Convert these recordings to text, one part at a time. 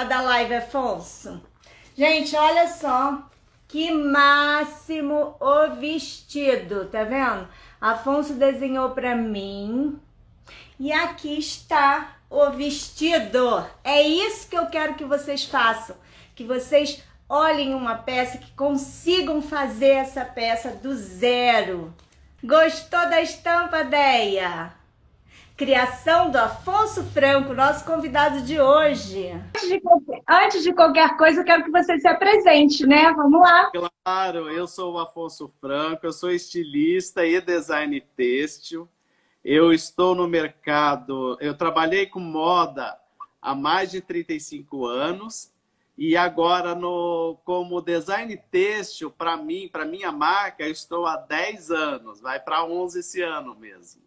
participar da live, Afonso. Gente, olha só que máximo o vestido, tá vendo? Afonso desenhou para mim e aqui está o vestido. É isso que eu quero que vocês façam, que vocês olhem uma peça, que consigam fazer essa peça do zero. Gostou da estampa, Deia? Criação do Afonso Franco, nosso convidado de hoje. Antes de qualquer coisa, eu quero que você se apresente, né? Vamos lá. Claro, eu sou o Afonso Franco, eu sou estilista e design têxtil. Eu estou no mercado, eu trabalhei com moda há mais de 35 anos e agora como design têxtil, para mim, para minha marca, eu estou há 10 anos, vai para 11 esse ano mesmo.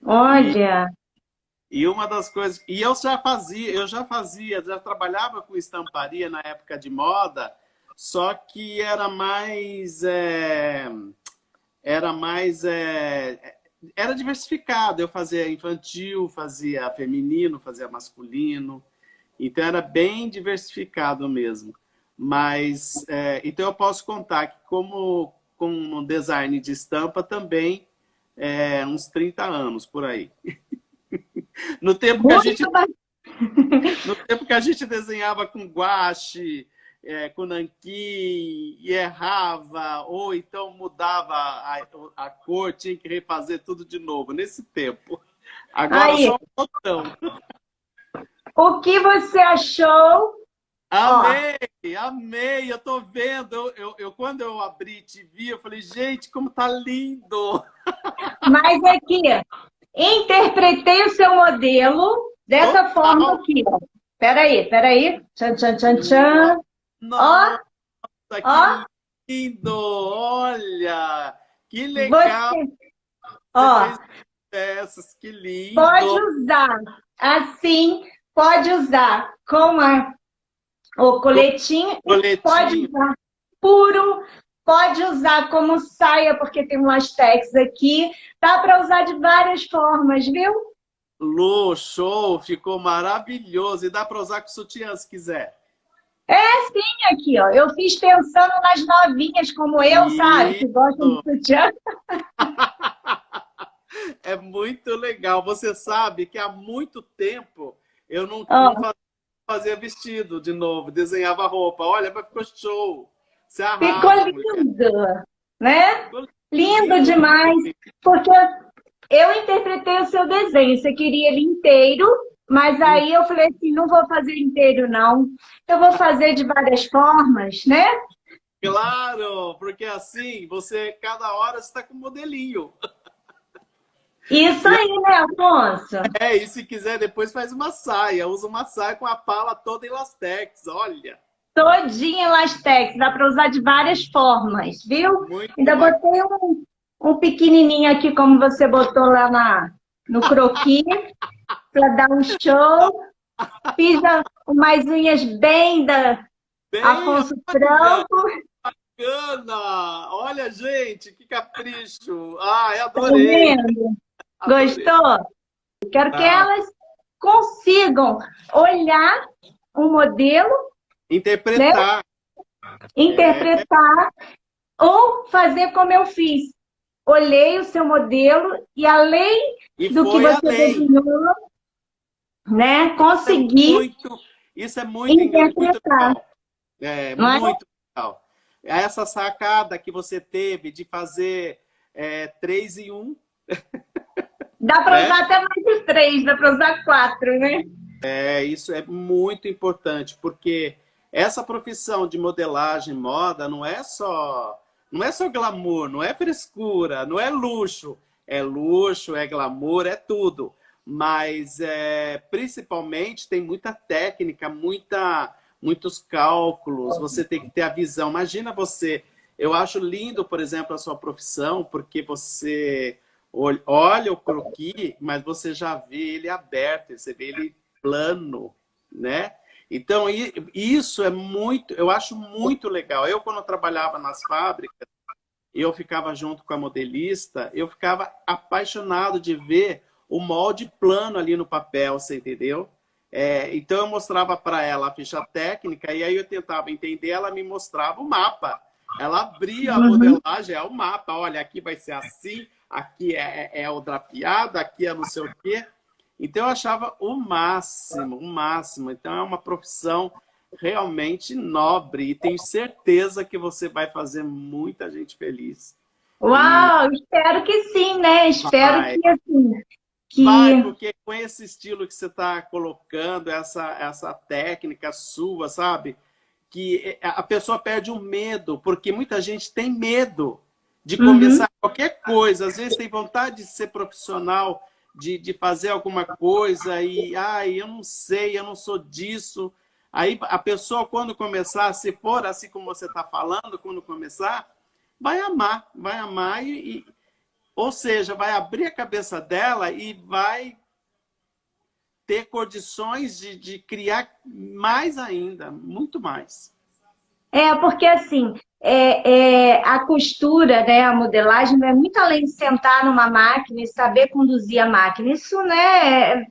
Olha. E uma das coisas... E já trabalhava com estamparia na época de moda, só que era diversificado. Eu fazia infantil, fazia feminino, fazia masculino. Então era bem diversificado mesmo. Mas, então eu posso contar que como design de estampa também, uns 30 anos por aí. No tempo que a gente desenhava com guache, com nanquim, e errava, ou então mudava a cor, tinha que refazer tudo de novo, nesse tempo. Agora Aí, só um botão. o que você achou? Amei, amei, eu tô vendo. Quando eu abri e te vi, eu falei, gente, como tá lindo! Mas aqui, interpretei o seu modelo dessa forma aqui, ó. Peraí. Tchan, tchan, tchan, tchan. Ó, Nossa, ó. que lindo! Olha, que legal! Você, Você ó, fez peças, que pode lindo! usar assim, pode usar com o coletinho e pode Coletinho, usar puro, pode usar como saia, porque tem um lastex aqui. Dá para usar de várias formas, viu? Lu, show, ficou maravilhoso. E dá para usar com sutiã se quiser. É sim, aqui, ó. Eu fiz pensando nas novinhas como eu, sabe? Que gostam de Isso! sutiã. É muito legal. Você sabe que há muito tempo eu não Ó, fazia vestido de novo, desenhava roupa. Olha, mas ficou show. Você ficou arrasa, mulher. lindo, né? Ficou Lindo lindo, demais, lindo. porque eu interpretei o seu desenho. Você queria ele inteiro, mas aí eu falei assim, não vou fazer inteiro, não. Eu vou fazer de várias formas, né? Claro, porque assim, cada hora você está com um modelinho. Isso E, aí, né, Afonso? e se quiser, depois faz uma saia. Usa uma saia com a pala toda em lastex, olha. Todinha lastex, dá para usar de várias formas, viu? Muito Ainda bacana. botei um pequenininho aqui, como você botou lá no croquis, para dar um show. Fiz umas unhas bem da Bem, Afonso Franco. bacana. Olha, gente, que capricho. Ai, Tá adorei, vendo? adorei. Gostou? Quero que Tá. elas consigam olhar um modelo, né? Interpretar. É, Interpretar ou fazer como eu fiz. Olhei o seu modelo e além e do que foi você além. desenhou, né, Isso é conseguir muito, isso é muito interpretar, legal. É não é? muito legal. Essa sacada que você teve de fazer 3 em 1, Dá para né? usar até mais de três, dá para usar quatro, né? Isso é muito importante, porque essa profissão de modelagem, moda, não é só glamour, não é frescura, não é luxo. É luxo, é glamour, é tudo. Mas, principalmente, tem muita técnica, muitos cálculos, você tem que ter a visão. Imagina você... Eu acho lindo, por exemplo, a sua profissão, porque você olha o croquis, mas você já vê ele aberto, você vê ele plano, né? Então, isso eu acho muito legal. Eu, quando eu trabalhava nas fábricas, eu ficava junto com a modelista, eu ficava apaixonado de ver o molde plano ali no papel, você entendeu? Então eu mostrava para ela a ficha técnica e aí eu tentava entender, ela me mostrava o mapa. Ela abria a modelagem, é o mapa, olha, aqui vai ser assim, aqui é o drapeado, aqui é não sei o quê. Então eu achava o máximo, o máximo. Então é uma profissão realmente nobre e tenho certeza que você vai fazer muita gente feliz. Uau, espero que sim, né? Espero Vai, que assim, vai, que porque com esse estilo que você está colocando, essa técnica sua, sabe? Que a pessoa perde o medo, porque muita gente tem medo de Uhum. começar qualquer coisa. Às vezes tem vontade de ser profissional, de fazer alguma coisa e, eu não sei, eu não sou disso. Aí a pessoa, quando começar, se for assim como você está falando, quando começar, vai amar ou seja, vai abrir a cabeça dela e vai ter condições de criar mais ainda, muito mais. Porque assim, a costura, né, a modelagem não é muito além de sentar numa máquina e saber conduzir a máquina. Isso, né,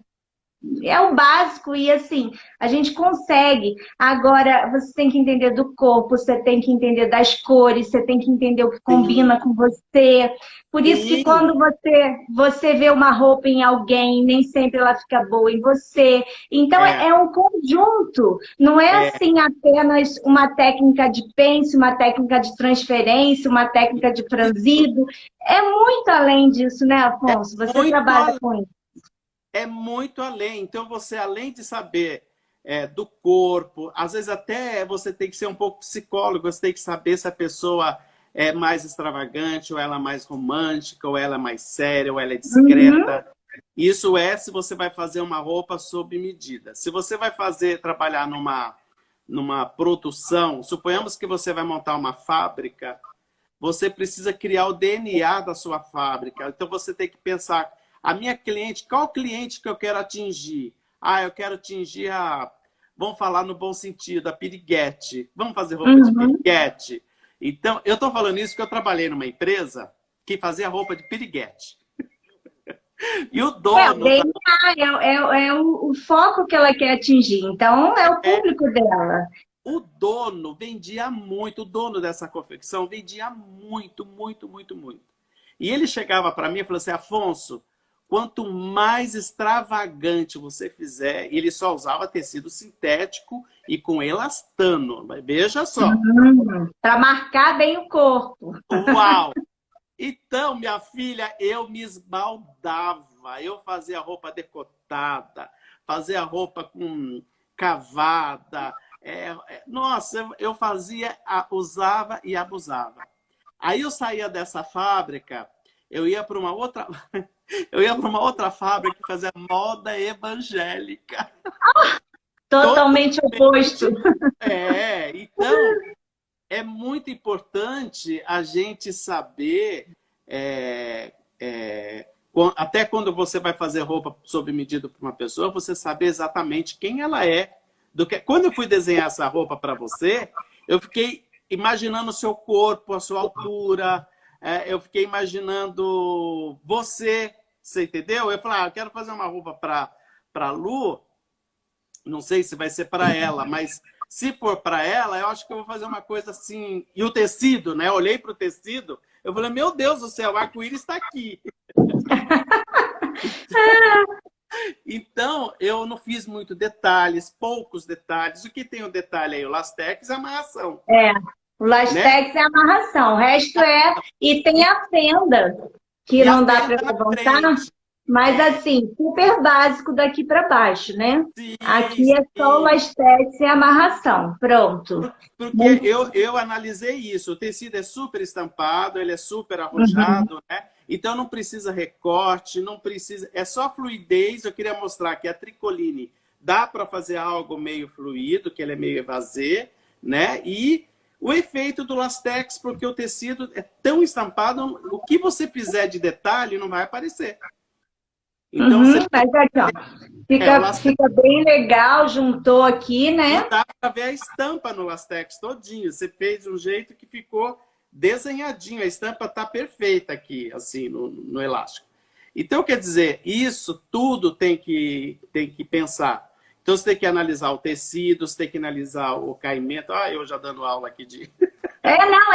é o básico e assim, a gente consegue. Agora, você tem que entender do corpo, você tem que entender das cores, você tem que entender o que Sim, combina com você. Por isso que sim, quando você vê uma roupa em alguém, nem sempre ela fica boa em você. Então, é, é um conjunto. Não é é, assim apenas uma técnica de pence, uma técnica de transferência, uma técnica de isso franzido. É muito além disso, né, é Afonso? Você muito trabalha além, com isso. é muito além. Então, você, além de saber do corpo, às vezes até você tem que ser um pouco psicólogo, você tem que saber se a pessoa é mais extravagante, ou ela é mais romântica, ou ela é mais séria, ou ela é Uhum. discreta. Isso é se você vai fazer uma roupa sob medida. Se você vai trabalhar numa produção, suponhamos que você vai montar uma fábrica, você precisa criar o DNA da sua fábrica. Então você tem que pensar, a minha cliente, qual cliente que eu quero atingir? Eu quero atingir vamos falar no bom sentido, a piriguete. Vamos fazer roupa de Uhum. piriguete? Então, eu estou falando isso porque eu trabalhei numa empresa que fazia roupa de piriguete. E o O dono DNA o foco que ela quer atingir. Então, é o público dela. O dono vendia muito, o dono dessa confecção vendia muito, muito, muito, muito. E ele chegava para mim e falou assim, Afonso, quanto mais extravagante você fizer, e ele só usava tecido sintético e com elastano. Mas veja só. Para marcar bem o corpo. Uau! Então, minha filha, eu me esbaldava. Eu fazia roupa decotada, fazia roupa com cavada. Nossa, eu fazia, usava e abusava. Aí eu saía dessa fábrica, eu ia para uma outra, eu ia para uma outra fábrica que fazia moda evangélica. Totalmente oposto. Então é muito importante a gente saber, até quando você vai fazer roupa sob medida para uma pessoa, você saber exatamente quem ela é. Quando eu fui desenhar essa roupa para você, eu fiquei imaginando o seu corpo, a sua altura, eu fiquei imaginando você entendeu? Eu falei, eu quero fazer uma roupa para a Lu, não sei se vai ser para ela, mas se for para ela, eu acho que eu vou fazer uma coisa assim. E o tecido, né? Eu olhei para o tecido, eu falei, meu Deus do céu, o arco-íris está aqui. Então, eu não fiz muito detalhes, poucos detalhes. O que tem o detalhe aí? O lastex e a amarração, O né? lastex é a amarração. O resto E tem E, a fenda, que e a não dá para fenda na levantar. frente. Mas É, assim, super básico daqui para baixo, né? sim, Aqui é só o sim. lastex e a amarração. Pronto. Porque eu analisei isso. O tecido é super estampado, ele é super Uhum. arrojado, né? Então não precisa recorte, não precisa. É só fluidez. Eu queria mostrar que a tricoline dá para fazer algo meio fluido, que ele é meio evasê, né? E o efeito do lastex, porque o tecido é tão estampado, o que você fizer de detalhe não vai aparecer. Então você Mas aqui, ó, o lastex. fica bem legal, juntou aqui, E né? dá para ver a estampa no lastex todinho. Você fez de um jeito que ficou desenhadinho. A estampa está perfeita aqui, assim, no elástico. Então, quer dizer, isso tudo tem que pensar. Então, você tem que analisar o tecido, você tem que analisar o caimento. Ah, eu já dando aula aqui de... Não,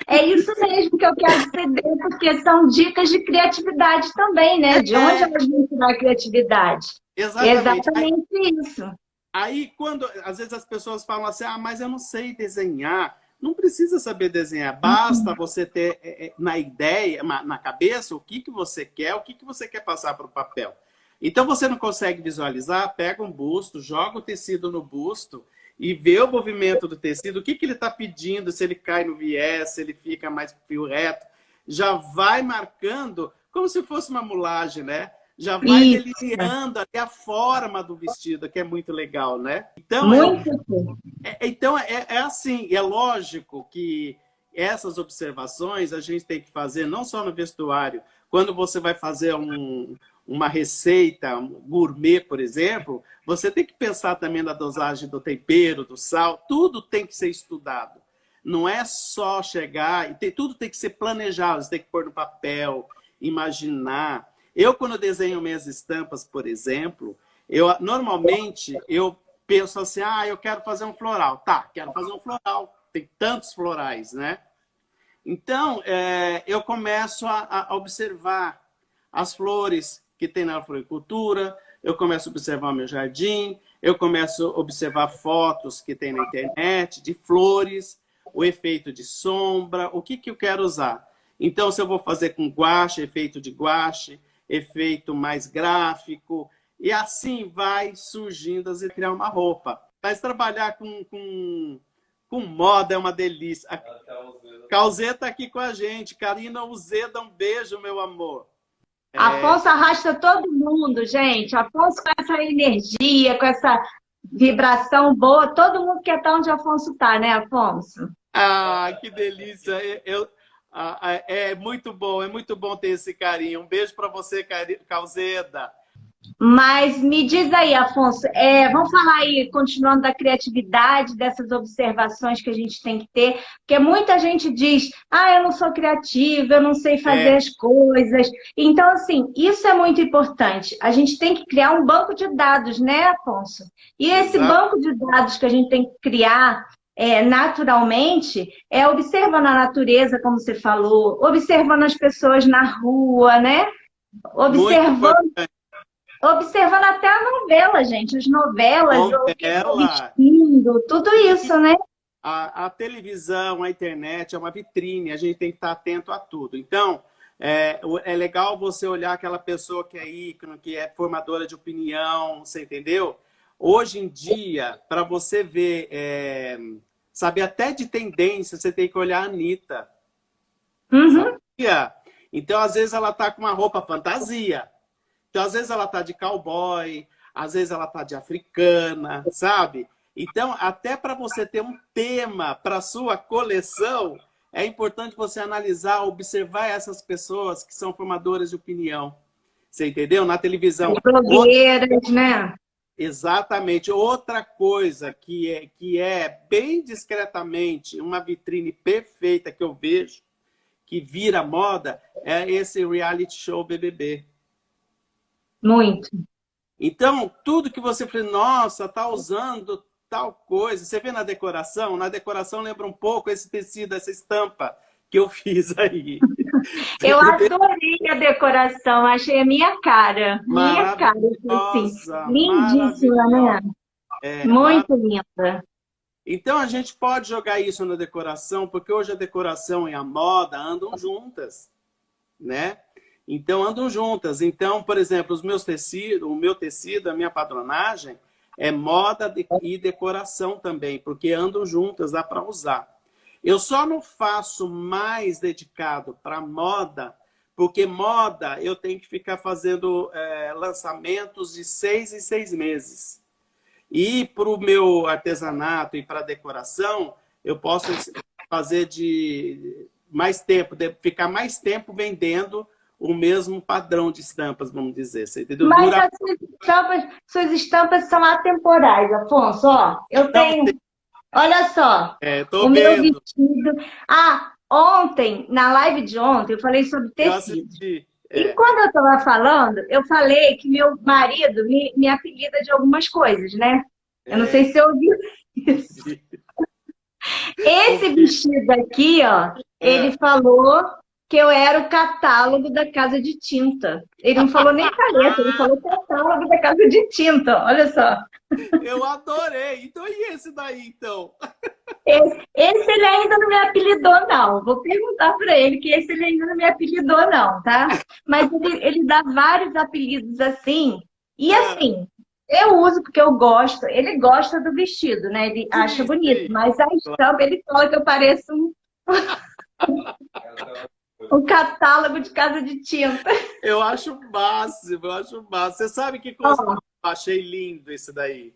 é isso mesmo que eu quero saber, porque são dicas de criatividade também, né? De onde elas vão tirar a criatividade? Exatamente. Exatamente isso. Aí, quando às vezes as pessoas falam assim, ah, mas eu não sei desenhar. Não precisa saber desenhar, basta você ter na ideia, na cabeça, o que você quer, o que você quer passar para o papel. Então, você não consegue visualizar, pega um busto, joga o tecido no busto e vê o movimento do tecido, o que ele está pedindo, se ele cai no viés, se ele fica mais fio reto. Já vai marcando como se fosse uma mulagem, né? Já vai delineando até a forma do vestido, que é muito legal, né? Então, é assim, é lógico que essas observações a gente tem que fazer não só no vestuário. Quando você vai fazer uma receita gourmet, por exemplo, você tem que pensar também na dosagem do tempero, do sal, tudo tem que ser estudado. Não é só chegar, tudo tem que ser planejado, você tem que pôr no papel, imaginar. Eu, quando desenho minhas estampas, por exemplo, normalmente eu penso assim, ah, eu quero fazer um floral. Tá, quero fazer um floral. Tem tantos florais, né? Então, eu começo a observar as flores que tem na floricultura, eu começo a observar o meu jardim, eu começo a observar fotos que tem na internet de flores, o efeito de sombra, o que eu quero usar. Então, se eu vou fazer com guache, efeito de guache, efeito mais gráfico, e assim vai surgindo e criar uma roupa. Mas trabalhar com moda é uma delícia. A Causê está aqui com a gente. Karina Uzeda, um beijo, meu amor. Afonso arrasta todo mundo, gente. Afonso com essa energia, com essa vibração boa, todo mundo quer estar onde Afonso está, né, Afonso? Ah, que delícia. É muito bom ter esse carinho. Um beijo para você, Causeda. Mas me diz aí, Afonso, vamos falar aí, continuando da criatividade, dessas observações que a gente tem que ter, porque muita gente diz, ah, eu não sou criativa, eu não sei fazer as coisas. Então, assim, isso é muito importante. A gente tem que criar um banco de dados, né, Afonso? E esse banco de dados que a gente tem que criar naturalmente, observando a natureza, como você falou, observando as pessoas na rua, né? Observando até a novela, gente, as novelas, vestindo, tudo isso, né? A televisão, a internet é uma vitrine, a gente tem que estar atento a tudo. Então, é legal você olhar aquela pessoa que é ícone, que é formadora de opinião, você entendeu? Hoje em dia, para você ver, saber até de tendência, você tem que olhar a Anitta. Sabia? Então, às vezes, ela está com uma roupa fantasia. Então, às vezes, ela está de cowboy, às vezes, ela está de africana, sabe? Então, até para você ter um tema para a sua coleção, é importante você analisar, observar essas pessoas que são formadoras de opinião. Você entendeu? Na televisão. Blogueiras, né? Exatamente. Outra coisa que é bem discretamente uma vitrine perfeita que eu vejo, que vira moda, é esse reality show BBB. Muito. Então, tudo que você fala, nossa, tá usando tal coisa. Você vê na decoração lembra um pouco esse tecido, essa estampa que eu fiz aí. Eu adorei a decoração, achei a minha cara. Minha cara, assim. Lindíssima, né? Muito linda. Então, a gente pode jogar isso na decoração, porque hoje a decoração e a moda andam juntas, né? Então, andam juntas. Então, por exemplo, o meu tecido, a minha padronagem, é moda e decoração também, porque andam juntas, dá para usar. Eu só não faço mais dedicado para moda, porque moda eu tenho que ficar fazendo lançamentos de 6 em 6 meses. E para o meu artesanato e para a decoração, eu posso fazer de mais tempo, ficar mais tempo vendendo o mesmo padrão de estampas, vamos dizer. Você entendeu? Mas as suas estampas são atemporais, Afonso. Ó, eu tenho... Olha só, tô meu vendo. vestido... Ah, ontem, na live de ontem, eu falei sobre tecido. E É, quando eu estava falando, eu falei que meu marido me apelida de algumas coisas, né? Eu não sei é, se você ouviu isso. Esse ouvi. vestido aqui, ó, ele É. falou que eu era o catálogo da casa de tinta. Ele não falou nem caneta, ele falou catálogo da casa de tinta. Olha só. Eu adorei. Então, e esse daí, então? Esse ele ainda não me apelidou, não. Vou perguntar para ele que esse ele ainda não me apelidou, não, tá? Mas ele dá vários apelidos assim. E Ah, assim, eu uso porque eu gosto. Ele gosta do vestido, né? Ele acha sim, bonito. sim. Mas a estampa, ele fala que eu pareço um catálogo de casa de tinta. Eu acho o máximo, eu acho o máximo. Você sabe que coisa que Ó, eu achei lindo esse daí?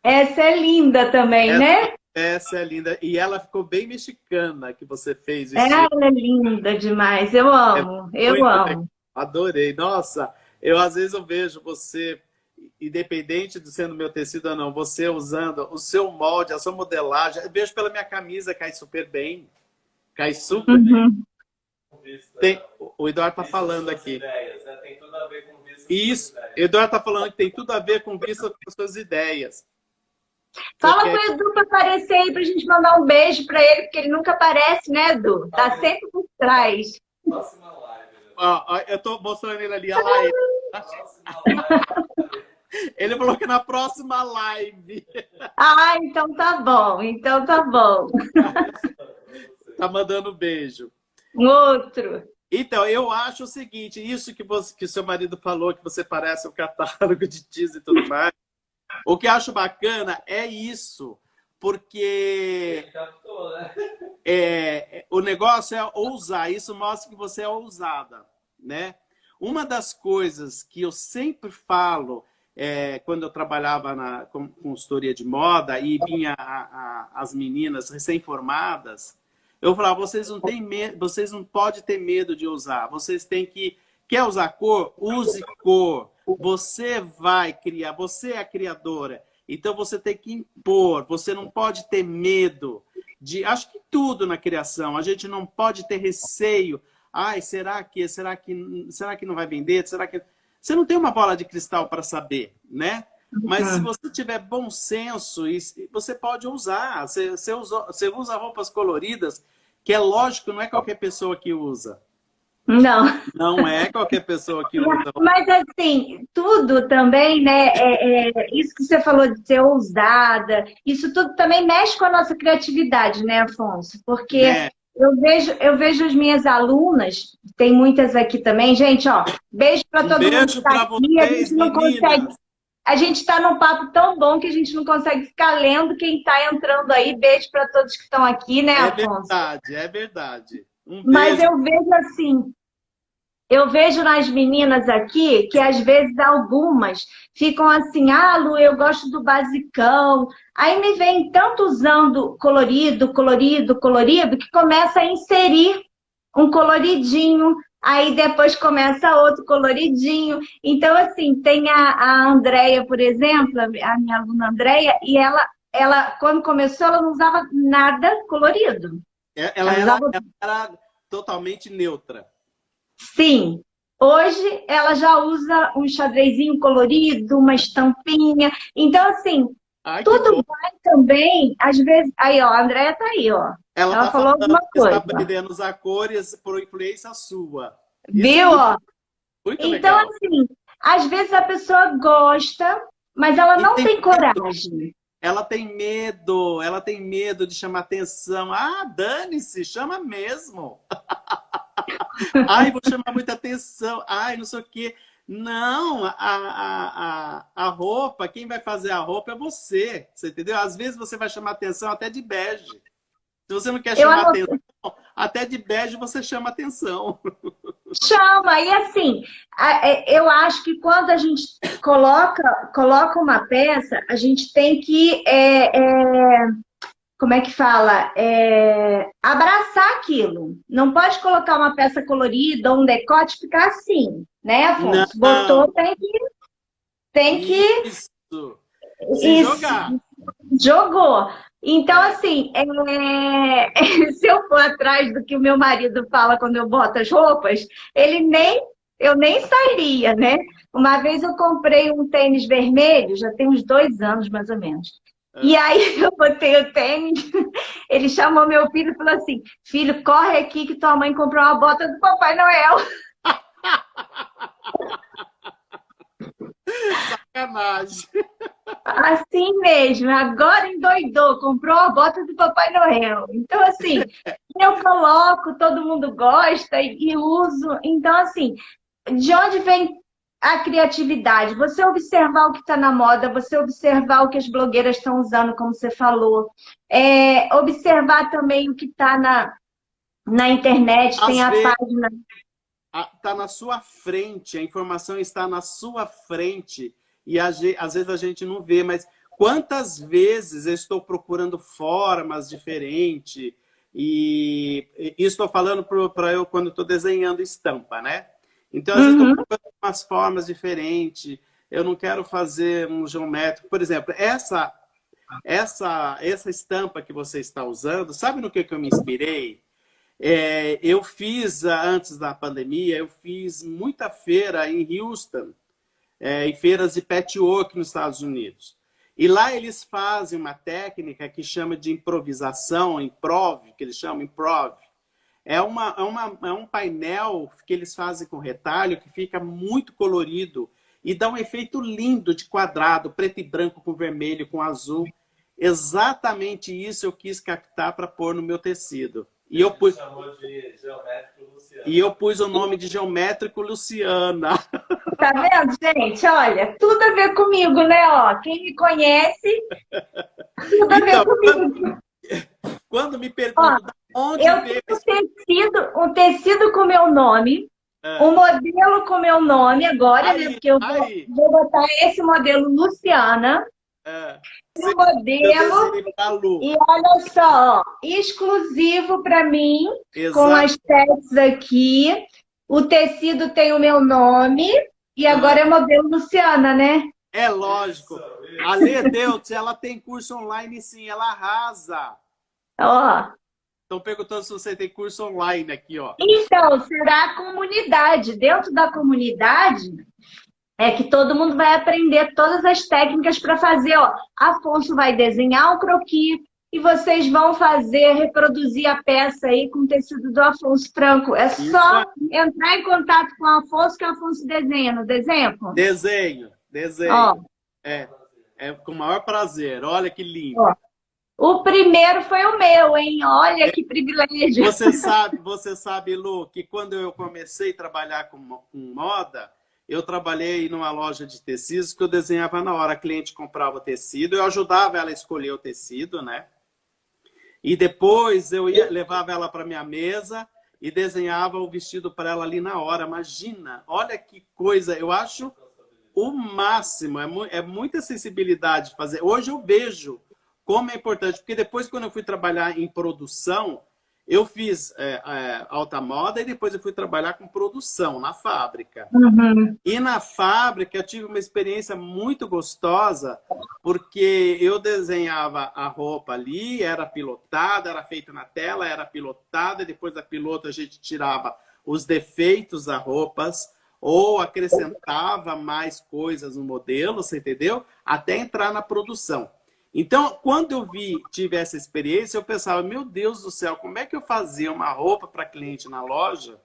essa é linda também, Essa, né? essa é linda. E ela ficou bem mexicana que você fez o Ela estilo. é linda demais. Eu É amo, eu muito legal. amo. Adorei. Nossa, eu às vezes eu vejo você, independente de sendo meu tecido ou não, você usando o seu molde, a sua modelagem. Eu vejo pela minha camisa, cai super bem. Cai super bem. Uhum. O Eduardo está falando aqui. Isso, Eduardo está falando que tem tudo a ver com vista com as suas ideias. Você Fala com quer... o Edu para aparecer aí pra gente mandar um beijo para ele, porque ele nunca aparece, né, Edu? Tá sempre por trás. Ó, eu estou mostrando ele ali, olha lá ele. Ele falou que na próxima live. Ah, então tá bom, então tá bom. Tá mandando beijo. Um outro. Então, eu acho o seguinte, isso que o seu marido falou, que você parece um catálogo de teas e tudo mais, o que eu acho bacana é isso, porque o negócio é ousar, isso mostra que você é ousada, né? Uma das coisas que eu sempre falo, quando eu trabalhava com consultoria de moda e vinha as meninas recém-formadas, eu falava, vocês não têm medo, vocês não podem ter medo de usar. Vocês têm que... Quer usar cor? Use cor. Você vai criar, você é a criadora. Então você tem que impor, você não pode ter medo de... Acho que tudo na criação, a gente não pode ter receio. Ai, será que não vai vender? Será que... Você não tem uma bola de cristal para saber, né? Mas se você tiver bom senso, você pode usar. Você usa roupas coloridas, que é lógico, não é qualquer pessoa que usa. Não. Não é qualquer pessoa que usa. Mas assim, tudo também, né? Isso que você falou de ser ousada, isso tudo também mexe com a nossa criatividade, né, Afonso? Porque Né? eu vejo as minhas alunas, tem muitas aqui também, gente, ó, beijo para Um todo mundo que beijo está para aqui. A vocês, gente não consegue. meninas. A gente está num papo tão bom que a gente não consegue ficar lendo quem está entrando aí. Beijo para todos que estão aqui, né, É Afonso? verdade, é verdade. Um Mas beijo. eu vejo assim, eu vejo nas meninas aqui que às vezes algumas ficam assim, ah, Lu, eu gosto do basicão. Aí me vem tanto usando colorido, colorido, colorido, que começa a inserir um coloridinho, aí depois começa outro coloridinho. Então, assim, tem a Andrea, por exemplo, a minha aluna Andrea, e ela, quando começou, ela não usava nada colorido. Ela Ela era, usava. ela era totalmente neutra. Sim. Hoje ela já usa um xadrezinho colorido, uma estampinha. Então, assim, Ai, que tudo bom. vai também, às vezes. Aí, ó, a Andrea tá aí, ó. Ela Ela está falou falando alguma que está coisa. aprendendo a usar cores por influência sua. Isso é Viu, muito, ó? muito Então, legal. assim, às vezes a pessoa gosta, mas ela E não tem tem medo. coragem. Ela tem medo de chamar atenção. Ah, dane-se, chama mesmo. Ai, vou chamar muita atenção. Ai, não sei o quê. Não, a roupa, quem vai fazer a roupa é você. Você entendeu? Às vezes você vai chamar atenção até de bege. Se você não quer Eu chamar anotei. atenção, até de bege você chama atenção. Chama, e assim, eu acho que quando a gente coloca uma peça, a gente tem que, como é que fala? Abraçar aquilo. Não pode colocar uma peça colorida ou um decote e ficar assim, né, Afonso? Não, Botou, tem que isso. Se isso, jogar. jogou. Então, É. assim, se eu for atrás do que o meu marido fala quando eu boto as roupas, ele nem eu nem sairia, né? Uma vez eu comprei um tênis vermelho, já tem uns 2 anos mais ou menos. E aí eu botei o tênis, ele chamou meu filho e falou assim: filho, corre aqui que tua mãe comprou uma bota do Papai Noel. Sacanagem. Assim mesmo, agora endoidou, comprou a bota do Papai Noel. Então, assim, eu coloco, todo mundo gosta e uso. Então, assim, de onde vem a criatividade? Você observar o que está na moda, você observar o que as blogueiras estão usando, como você falou. Observar também o que está na internet, tem Às a vezes página. está na sua frente, a informação está na sua frente e às vezes a gente não vê, mas quantas vezes eu estou procurando formas diferentes e estou falando para eu quando estou desenhando estampa, né? Então, às vezes estou procurando umas formas diferentes, eu não quero fazer um geométrico. Por exemplo, essa estampa que você está usando, sabe no que eu me inspirei? Eu fiz, antes da pandemia, eu fiz muita feira em Houston, em feiras de patchwork nos Estados Unidos. E lá eles fazem uma técnica que chama de improvisação, improv, que eles chamam improv. É um painel que eles fazem com retalho, que fica muito colorido e dá um efeito lindo de quadrado, preto e branco com vermelho, com azul. Exatamente isso eu quis captar para pôr no meu tecido. E eu pus... chamou de Geométrico Luciano. E eu pus o nome de Geométrico Luciana. Tá vendo, gente? Olha, tudo a ver comigo, né? Ó, quem me conhece, tudo a ver Então, comigo. quando me perguntam de onde Eu veio tenho um tecido com meu nome, um modelo com meu nome agora, né? Porque eu vou botar esse modelo Luciana. O modelo, e olha só, ó, exclusivo para mim, com as tags aqui. O tecido tem o meu nome e agora é modelo Luciana, né? É lógico. A Lê Deutz, ela tem curso online, sim, ela arrasa. Ó. Estão perguntando se você tem curso online aqui, ó. Então, será a comunidade. Dentro da comunidade é que todo mundo vai aprender todas as técnicas para fazer, ó. Afonso vai desenhar o croquis e vocês vão fazer, reproduzir a peça aí com o tecido do Afonso Franco. É só entrar em contato com o Afonso que o Afonso desenha, não desenha? Desenho. Ó. É com o maior prazer. Olha que lindo. Ó. O primeiro foi o meu, hein? Olha que privilégio. Você sabe, Lu, que quando eu comecei a trabalhar com moda, eu trabalhei numa loja de tecidos que eu desenhava na hora. A cliente comprava o tecido, eu ajudava ela a escolher o tecido, né? E depois eu levava ela para minha mesa e desenhava o vestido para ela ali na hora. Imagina, olha que coisa, eu acho o máximo, é muita sensibilidade fazer. Hoje eu vejo como é importante, porque depois quando eu fui trabalhar em produção, eu fiz alta moda e depois eu fui trabalhar com produção na fábrica. E na fábrica eu tive uma experiência muito gostosa, porque eu desenhava a roupa ali, era pilotada, era feita na tela, era pilotada, e depois da pilota a gente tirava os defeitos das roupas, ou acrescentava mais coisas no modelo, você entendeu? Até entrar na produção. Então, quando eu tive essa experiência, eu pensava, meu Deus do céu, como é que eu fazia uma roupa para cliente na loja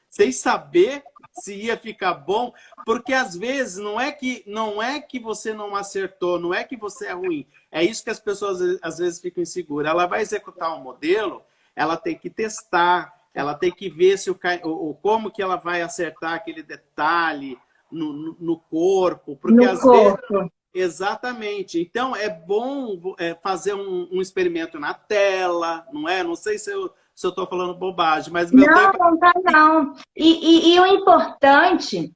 sem saber se ia ficar bom? Porque às vezes não é que você não acertou, não é que você é ruim. É isso que as pessoas às vezes ficam inseguras. Ela vai executar um modelo, ela tem que testar, ela tem que ver se como que ela vai acertar aquele detalhe no corpo. Porque às vezes... Exatamente. Então, é bom fazer um experimento na tela, não é? Não sei se eu estou falando bobagem, mas... Não tá não. E o importante,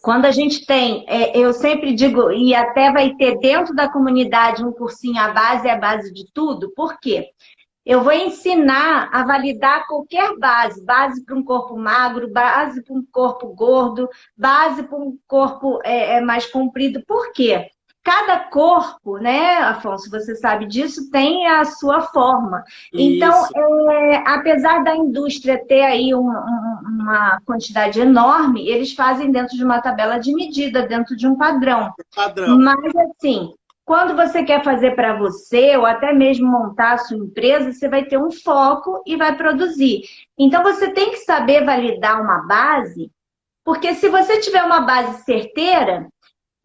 quando a gente tem, eu sempre digo, e até vai ter dentro da comunidade um cursinho, a base é a base de tudo, por quê? Eu vou ensinar a validar qualquer base. Base para um corpo magro, base para um corpo gordo, base para um corpo mais comprido. Por quê? cada corpo, né, Afonso, você sabe disso, tem a sua forma. Então, Isso, apesar da indústria ter aí uma quantidade enorme, eles fazem dentro de uma tabela de medida, dentro de um padrão. padrão. Mas, assim, quando você quer fazer para você, ou até mesmo montar a sua empresa, você vai ter um foco e vai produzir. Então, você tem que saber validar uma base, porque se você tiver uma base certeira,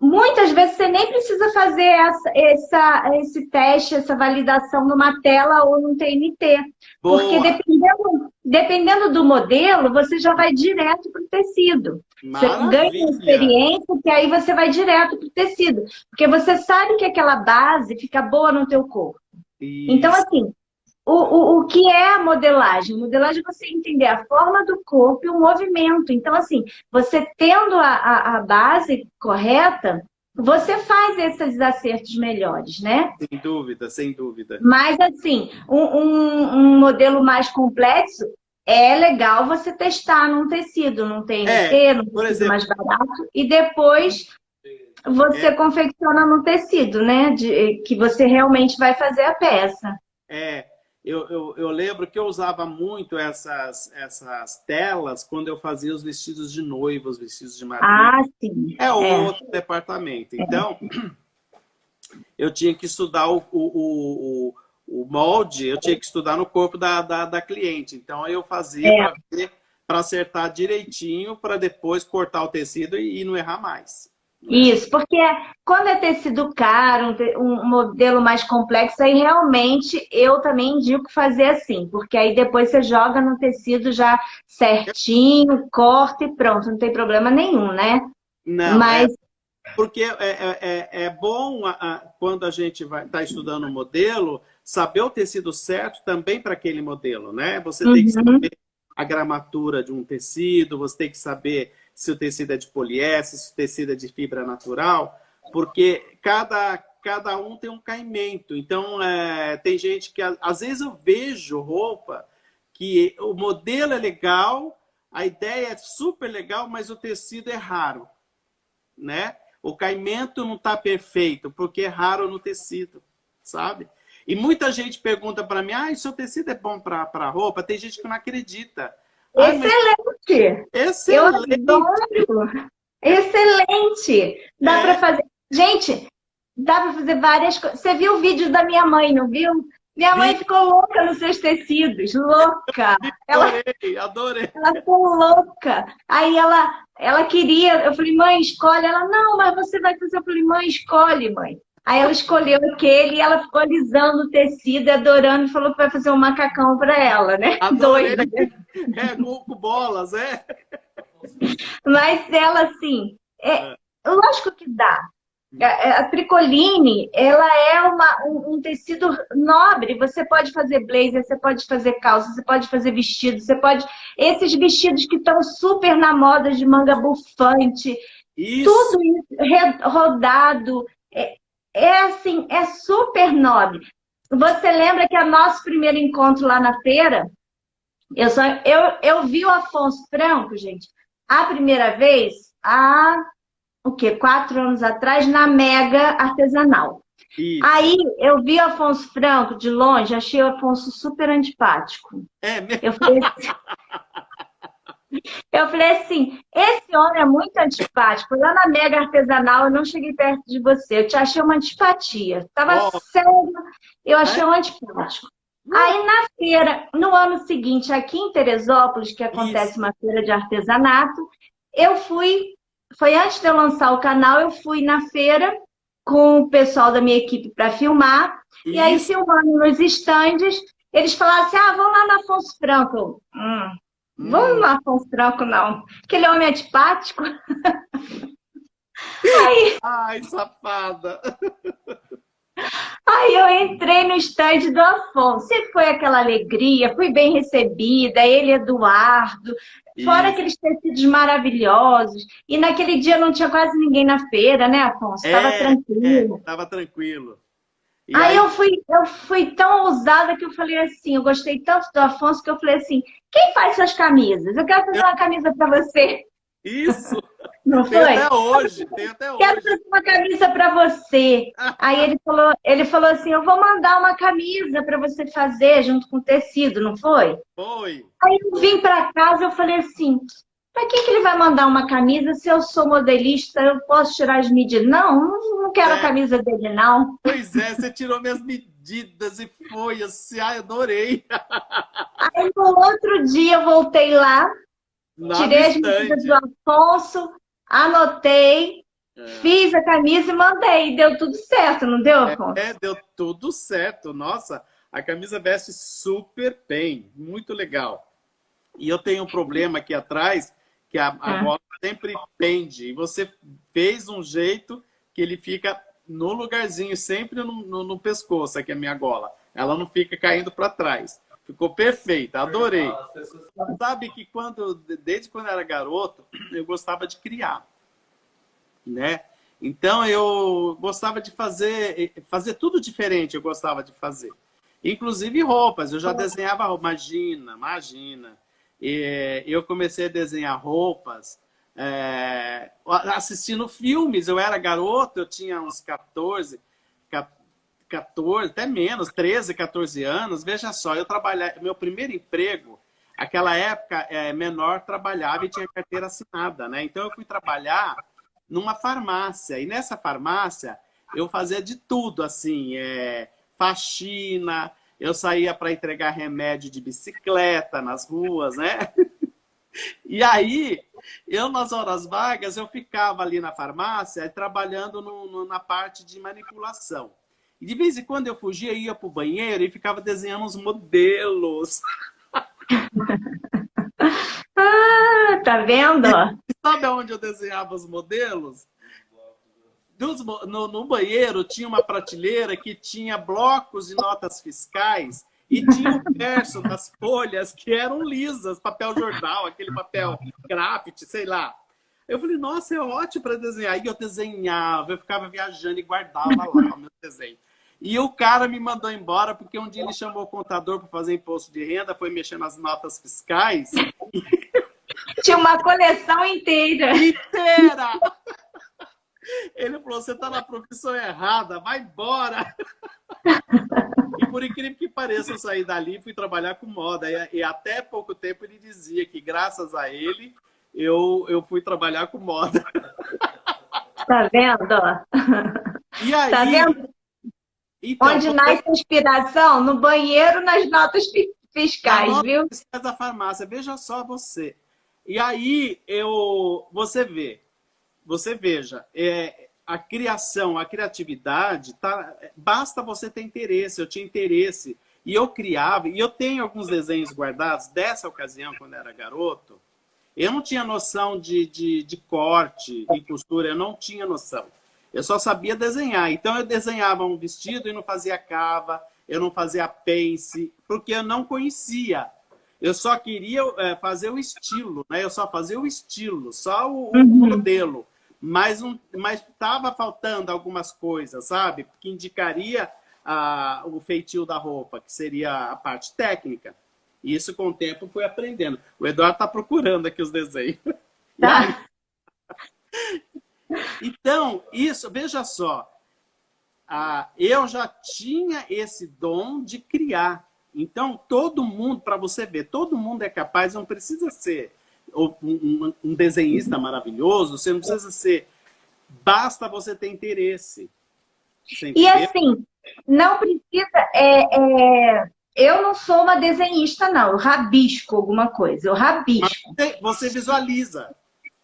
muitas vezes você nem precisa fazer esse teste, essa validação numa tela ou num TNT. Porque Boa, dependendo do modelo, você já vai direto para o tecido. Você ganha uma maravilha. experiência que aí você vai direto para o tecido. Porque você sabe que aquela base fica boa no teu corpo. Então, Isso, assim, o que é a modelagem? Modelagem é você entender a forma do corpo e o movimento. Então, assim, você tendo a base correta, você faz esses acertos melhores, né? sem dúvida, sem dúvida. Mas, assim, um modelo mais complexo é legal você testar num tecido, num É, TNT, num por tecido exemplo, mais barato, e depois você é, confecciona no tecido, né? Que você realmente vai fazer a peça. é, eu lembro que eu usava muito essas telas quando eu fazia os vestidos de noiva, os vestidos de madrinha. Ah, sim. É É. outro departamento. Então, eu tinha que estudar o molde, eu tinha que estudar no corpo da cliente. Então, eu fazia É. para acertar direitinho, para depois cortar o tecido e não errar mais. Né? Isso, porque quando é tecido caro, um modelo mais complexo, aí realmente eu também indico fazer assim, porque aí depois você joga no tecido já certinho, corta e pronto, não tem problema nenhum, né? Não, Mas, porque é bom quando a gente vai estar estudando um modelo, saber o tecido certo também para aquele modelo, né? Você tem que uhum, saber a gramatura de um tecido, você tem que saber se o tecido é de poliéster, se o tecido é de fibra natural, porque cada um tem um caimento. Então, tem gente que, às vezes eu vejo roupa que o modelo é legal, a ideia é super legal, mas o tecido é raro, né? O caimento não está perfeito, porque é raro no tecido, sabe? E muita gente pergunta para mim, seu tecido é bom para roupa? Tem gente que não acredita. Mas excelente! Eu excelente! adoro! Excelente! Dá para É, fazer. Gente, dá para fazer várias coisas. Você viu o vídeo da minha mãe, não viu? Minha mãe vi, ficou louca nos seus tecidos, louca. adorei, adorei. Ela ficou louca. Aí ela queria, eu falei, mãe, escolhe. Ela, não, mas você vai fazer. Eu falei, mãe, escolhe, mãe. Aí ela escolheu aquele e ela ficou alisando o tecido, adorando, e falou que vai fazer um macacão para ela, né? Adorei. Doida. Com bolas, é? Mas ela, assim, lógico que dá. A tricoline, ela é um tecido nobre. Você pode fazer blazer, você pode fazer calça, você pode fazer vestido, você pode... Esses vestidos que estão super na moda de manga bufante, Isso. tudo isso rodado, assim, é super nobre. Você lembra que o nosso primeiro encontro lá na feira, eu vi o Afonso Franco, gente, a primeira vez, o quê? 4 anos atrás, na Mega Artesanal. Isso. Aí eu vi o Afonso Franco de longe, achei o Afonso super antipático. É mesmo? Eu falei, assim, esse homem é muito antipático. Lá na Mega Artesanal eu não cheguei perto de você, eu te achei uma antipatia. Tava Ó, sério, eu achei é? um antipático. Aí na feira, no ano seguinte, aqui em Teresópolis, que Isso. acontece uma feira de artesanato, eu fui, foi antes de eu lançar o canal, eu fui na feira com o pessoal da minha equipe para filmar, e aí Isso. filmando nos estandes, eles falaram assim, vamos lá no Afonso Franco. Vamos no Afonso Franco, não. Aquele homem antipático. Aí, Ai, safada. aí eu entrei no estande do Afonso. E foi aquela alegria, fui bem recebida, ele, Eduardo. Fora Isso. aqueles tecidos maravilhosos. E naquele dia não tinha quase ninguém na feira, né, Afonso? Estava tranquilo. Tava tranquilo. E Aí aí, eu fui tão ousada que eu falei assim, eu gostei tanto do Afonso que eu falei assim, quem faz suas camisas? Eu quero fazer uma camisa para você. isso. Não Tem foi? até hoje, tem até Quero hoje. fazer uma camisa para você. Aí ele falou assim, eu vou mandar uma camisa para você fazer junto com o tecido, não foi? Foi. Aí eu vim para casa, eu falei assim, para que ele vai mandar uma camisa se eu sou modelista, eu posso tirar as medidas? Não quero a É, camisa dele, não. pois é, você tirou minhas medidas e foi assim, ai, adorei. Aí no outro dia eu voltei lá, Lá no tirei as medidas do stand. Afonso, anotei, fiz a camisa e mandei. Deu tudo certo, não deu, Afonso? Deu tudo certo. Nossa, a camisa veste super bem, muito legal. E eu tenho um problema aqui atrás, que a gola sempre pende. E você fez um jeito que ele fica no lugarzinho, sempre no pescoço, aqui a minha gola. Ela não fica caindo para trás. Ficou perfeita, adorei. As pessoas Sabe que desde quando eu era garoto, eu gostava de criar, né? Então eu gostava de fazer tudo diferente, eu gostava de fazer. Inclusive roupas, eu já desenhava roupa. Imagina. Eu comecei a desenhar roupas assistindo filmes. Eu era garoto, eu tinha uns 14, até menos, 13, 14 anos. Veja só, eu trabalhava, meu primeiro emprego, aquela época, menor trabalhava e tinha carteira assinada, né? Então eu fui trabalhar numa farmácia. E nessa farmácia eu fazia de tudo, assim, faxina, eu saía para entregar remédio de bicicleta nas ruas, né? E aí, nas horas vagas, eu ficava ali na farmácia trabalhando na parte de manipulação. E de vez em quando eu fugia, ia para o banheiro e ficava desenhando uns modelos. Ah, tá vendo? Sabe onde eu desenhava os modelos? No banheiro tinha uma prateleira que tinha blocos de notas fiscais e tinha o verso das folhas que eram lisas, papel jornal, aquele papel grafite, sei lá. Eu falei, nossa, é ótimo para desenhar. E eu desenhava, eu ficava viajando e guardava lá o meu desenho. E o cara me mandou embora porque um dia ele chamou o contador para fazer imposto de renda, foi mexer nas notas fiscais. Tinha uma coleção inteira. Inteira! Ele falou, você está na profissão errada, vai embora. E por incrível que pareça, eu saí dali e fui trabalhar com moda. E até pouco tempo ele dizia que graças a ele, eu fui trabalhar com moda. Tá vendo? E aí, Tá vendo? então, Onde nasce a inspiração? No banheiro, nas notas fiscais, viu? fiscais da farmácia, veja só você. E aí, você veja, a criação, a criatividade, basta você ter interesse. Eu tinha interesse. E eu criava, e eu tenho alguns desenhos guardados dessa ocasião, quando eu era garoto. Eu não tinha noção de corte e costura, eu não tinha noção. Eu só sabia desenhar. Então eu desenhava um vestido e não fazia cava, eu não fazia pence, porque eu não conhecia. Eu só queria fazer o estilo, né? Eu só fazia o estilo, só o modelo. Mas estava faltando algumas coisas, sabe? Que indicaria o feitio da roupa, que seria a parte técnica. E isso, com o tempo, fui aprendendo. O Eduardo está procurando aqui os desenhos. Tá. Então, isso, veja só. Eu já tinha esse dom de criar. Então, todo mundo, para você ver, todo mundo é capaz, não precisa ser um desenhista maravilhoso, você não precisa ser... Basta você ter interesse. E assim, não precisa... eu não sou uma desenhista, não. Eu rabisco alguma coisa. Eu rabisco. Mas você visualiza.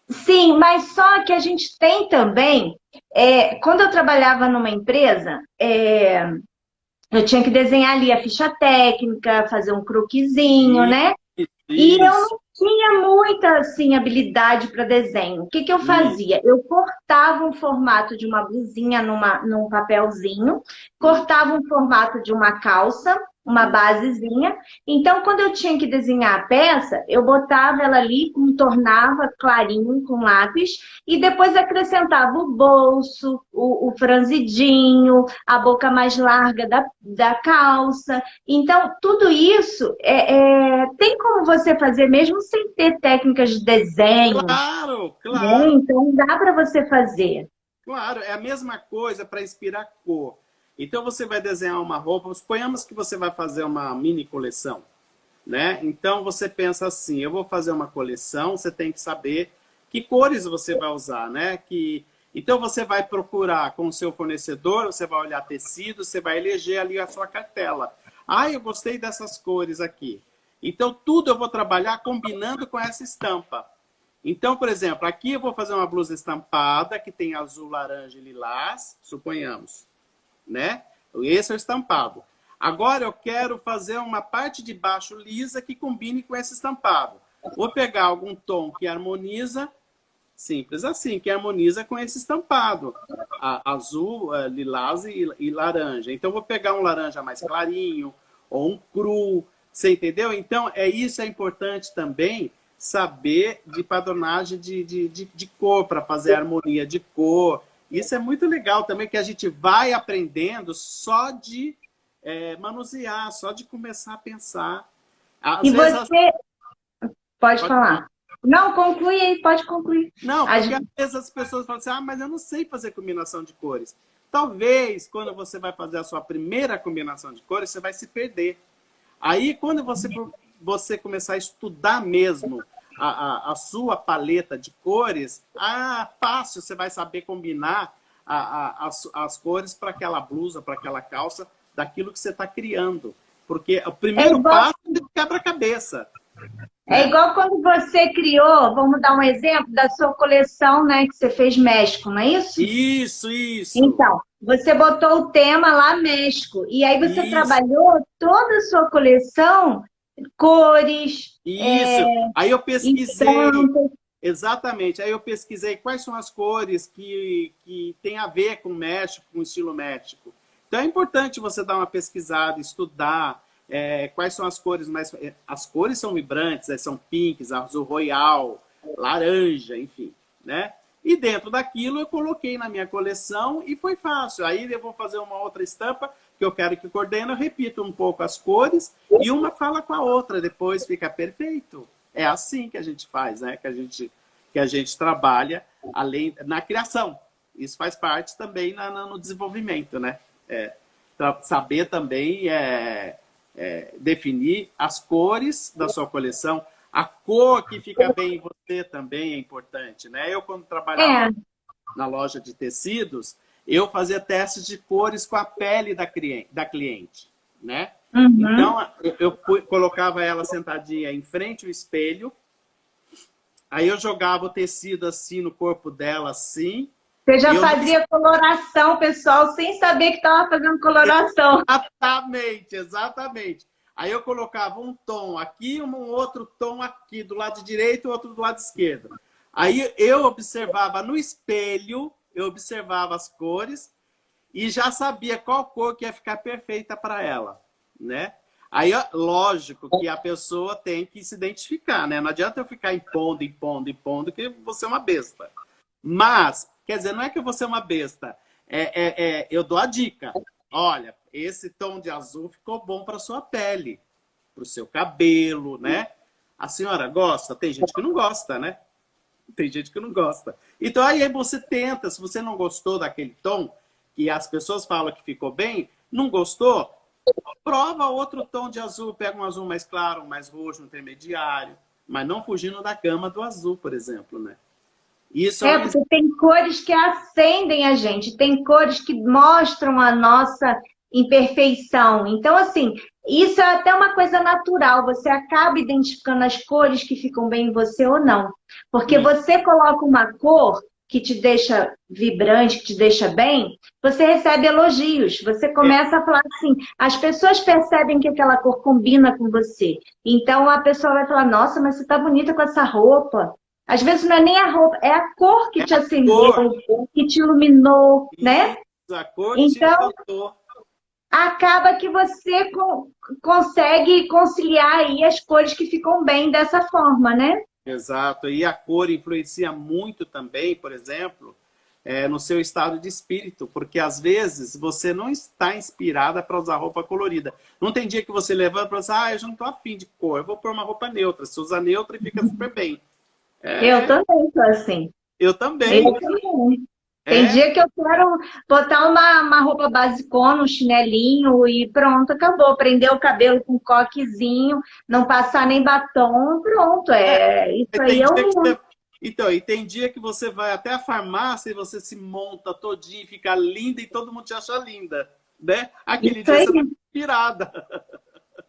Sim, mas só que a gente tem também... quando eu trabalhava numa empresa... eu tinha que desenhar ali a ficha técnica, fazer um croquisinho, né? E eu não tinha muita, assim, habilidade para desenho. O que eu fazia? Eu cortava um formato de uma blusinha num papelzinho, cortava um formato de uma calça, uma basezinha. Então, quando eu tinha que desenhar a peça, eu botava ela ali, contornava clarinho com lápis e depois acrescentava o bolso, o franzidinho, a boca mais larga da calça. Então, tudo isso tem como você fazer mesmo sem ter técnicas de desenho, Claro, né? claro. Então, dá para você fazer. Claro, é a mesma coisa para inspirar cor. Então você vai desenhar uma roupa, suponhamos que você vai fazer uma mini coleção, né? Então você pensa assim, eu vou fazer uma coleção, você tem que saber que cores você vai usar, né? Então você vai procurar com o seu fornecedor, você vai olhar tecido, você vai eleger ali a sua cartela. Ah, eu gostei dessas cores aqui. Então tudo eu vou trabalhar combinando com essa estampa. Então, por exemplo, aqui eu vou fazer uma blusa estampada que tem azul, laranja e lilás, suponhamos, né? Esse é o estampado. Agora eu quero fazer uma parte de baixo lisa que combine com esse estampado. Vou pegar algum tom que harmoniza, simples assim, que harmoniza com esse estampado. Azul, lilás e laranja. Então, vou pegar um laranja mais clarinho, ou um cru, você entendeu? Então, isso é importante também, saber de padronagem de cor, para fazer harmonia de cor. Isso é muito legal também, que a gente vai aprendendo só de manusear, só de começar a pensar. Às E vezes, você... Pode falar. Não, conclui aí, pode concluir. Não, porque às vezes as pessoas falam assim, mas eu não sei fazer combinação de cores. Talvez, quando você vai fazer a sua primeira combinação de cores, você vai se perder. Aí, quando você começar a estudar mesmo a sua paleta de cores, fácil, você vai saber combinar as cores para aquela blusa, para aquela calça, daquilo que você está criando. Porque o primeiro passo é quebra-cabeça. É igual quando você criou, vamos dar um exemplo, da sua coleção, né, que você fez México, não é isso? Isso. Então, você botou o tema lá México, e aí você trabalhou toda a sua coleção, cores, Isso. Aí eu pesquisei, estampas. exatamente, aí eu pesquisei quais são as cores que tem a ver com México, com o estilo México. Então é importante você dar uma pesquisada, estudar, quais são as cores mais... As cores são vibrantes, são pinks, azul royal, laranja, enfim, né? E dentro daquilo eu coloquei na minha coleção e foi fácil. Aí eu vou fazer uma outra estampa que eu quero que coordene, eu repito um pouco as cores e uma fala com a outra, depois fica perfeito. É assim que a gente faz, né? Que a gente trabalha além na criação. Isso faz parte também no desenvolvimento, né? Saber também definir as cores da sua coleção. A cor que fica bem em você também é importante, né? Eu, quando trabalhava na loja de tecidos, eu fazia testes de cores com a pele da cliente, né? Uhum. Então, eu colocava ela sentadinha em frente ao espelho, aí eu jogava o tecido assim no corpo dela, assim. Você já fazia coloração, pessoal, sem saber que estava fazendo coloração. Exatamente. Aí eu colocava um tom aqui, um outro tom aqui, do lado direito e outro do lado esquerdo. Aí eu observava no espelho, eu observava as cores e já sabia qual cor que ia ficar perfeita para ela, né? Aí, lógico que a pessoa tem que se identificar, né? Não adianta eu ficar impondo, que você é uma besta. Mas, quer dizer, não é que você é uma besta. Eu dou a dica. Olha, esse tom de azul ficou bom para sua pele, para o seu cabelo, né? A senhora gosta? Tem gente que não gosta, né? Tem gente que não gosta. Então, aí você tenta, se você não gostou daquele tom, que as pessoas falam que ficou bem, não gostou, prova outro tom de azul, pega um azul mais claro, um mais roxo, um intermediário, mas não fugindo da gama do azul, por exemplo, né? Isso porque tem cores que acendem a gente, tem cores que mostram a nossa imperfeição. Então, assim, isso é até uma coisa natural, você acaba identificando as cores que ficam bem em você ou não. Porque você coloca uma cor que te deixa vibrante, que te deixa bem, você recebe elogios, você começa a falar assim, as pessoas percebem que aquela cor combina com você. Então, a pessoa vai falar, nossa, mas você tá bonita com essa roupa. Às vezes não é nem a roupa, é a cor que te acendeu, que te iluminou, né? A cor então, te encantou. acaba que você consegue conciliar aí as cores que ficam bem dessa forma, né? Exato. E a cor influencia muito também, por exemplo, no seu estado de espírito, porque às vezes você não está inspirada para usar roupa colorida. Não tem dia que você levanta e fala assim, eu já não estou afim de cor, eu vou pôr uma roupa neutra. Você usa neutra e fica super bem. Eu também sou assim. Eu também. Eu também. Tem É, dia que eu quero botar uma roupa basicona, um chinelinho e pronto, acabou. Prender o cabelo com coquezinho, não passar nem batom, pronto. Isso aí tem é dia que um... você... Então, e tem dia que você vai até a farmácia e você se monta todinha, fica linda e todo mundo te acha linda, né? Aquele Isso dia aí. você tá inspirada.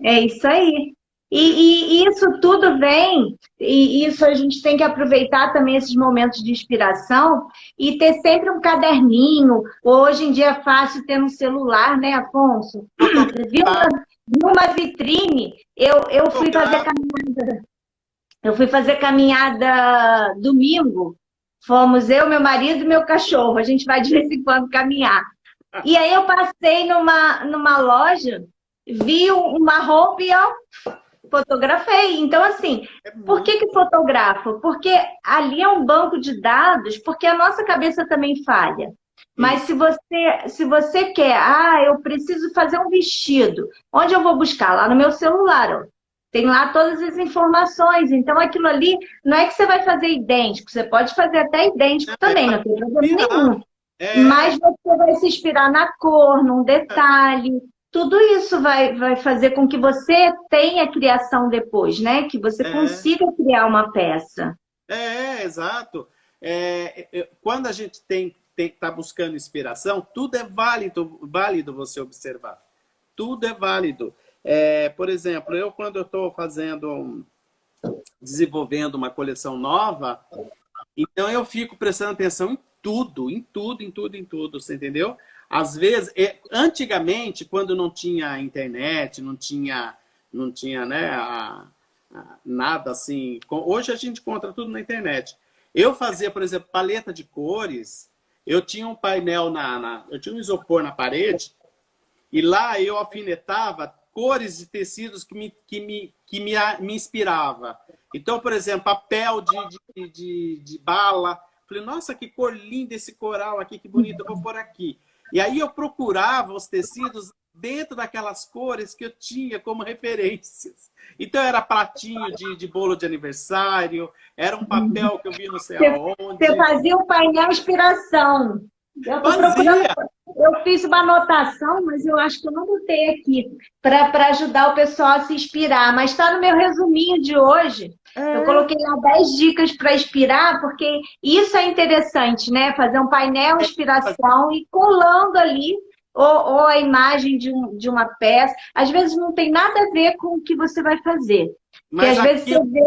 É isso aí. E isso tudo vem, e isso a gente tem que aproveitar também esses momentos de inspiração e ter sempre um caderninho. Hoje em dia é fácil ter um celular, né, Afonso? Viu numa vitrine, eu fui fazer Fotografar. caminhada domingo. Fomos eu, meu marido e meu cachorro. A gente vai de vez em quando caminhar. E aí eu passei numa loja, vi uma roupa e eu fotografei. Então, assim, É por muito. que fotografo? Porque ali é um banco de dados, porque a nossa cabeça também falha. Mas Isso. se você quer, eu preciso fazer um vestido, onde eu vou buscar? Lá no meu celular, ó. Tem lá todas as informações. Então, aquilo ali não é que você vai fazer idêntico, você pode fazer até idêntico É também, para não tem problema inspirar. nenhum. É, Mas você vai se inspirar na cor, num detalhe. Tudo isso vai fazer com que você tenha criação depois, né? Que você é, consiga criar uma peça. exato. Quando a gente tem que estar buscando inspiração, tudo é válido você observar. Tudo é válido. Por exemplo, quando eu estou desenvolvendo uma coleção nova, então eu fico prestando atenção em tudo, em tudo, em tudo, em tudo, você entendeu? Às vezes, antigamente, quando não tinha internet, não tinha, né, nada assim. Hoje a gente encontra tudo na internet. Eu fazia, por exemplo, paleta de cores. Eu tinha um painel eu tinha um isopor na parede e lá eu alfinetava cores de tecidos que me inspirava. Então, por exemplo, papel de bala. Falei, nossa, que cor linda esse coral aqui, que bonito, eu vou pôr aqui. E aí eu procurava os tecidos dentro daquelas cores que eu tinha como referências. Então era pratinho de bolo de aniversário, era um papel que eu vi não sei Você aonde. fazia um painel inspiração. Eu estou procurando. Fazia! Eu fiz uma anotação, mas eu acho que eu não botei aqui para ajudar o pessoal a se inspirar. Mas está no meu resuminho de hoje. Eu É, coloquei lá 10 dicas para inspirar, porque isso é interessante, né? Fazer um painel inspiração e colando ali ou a imagem de uma peça. Às vezes não tem nada a ver com o que você vai fazer. Porque mas às vezes você aquilo vê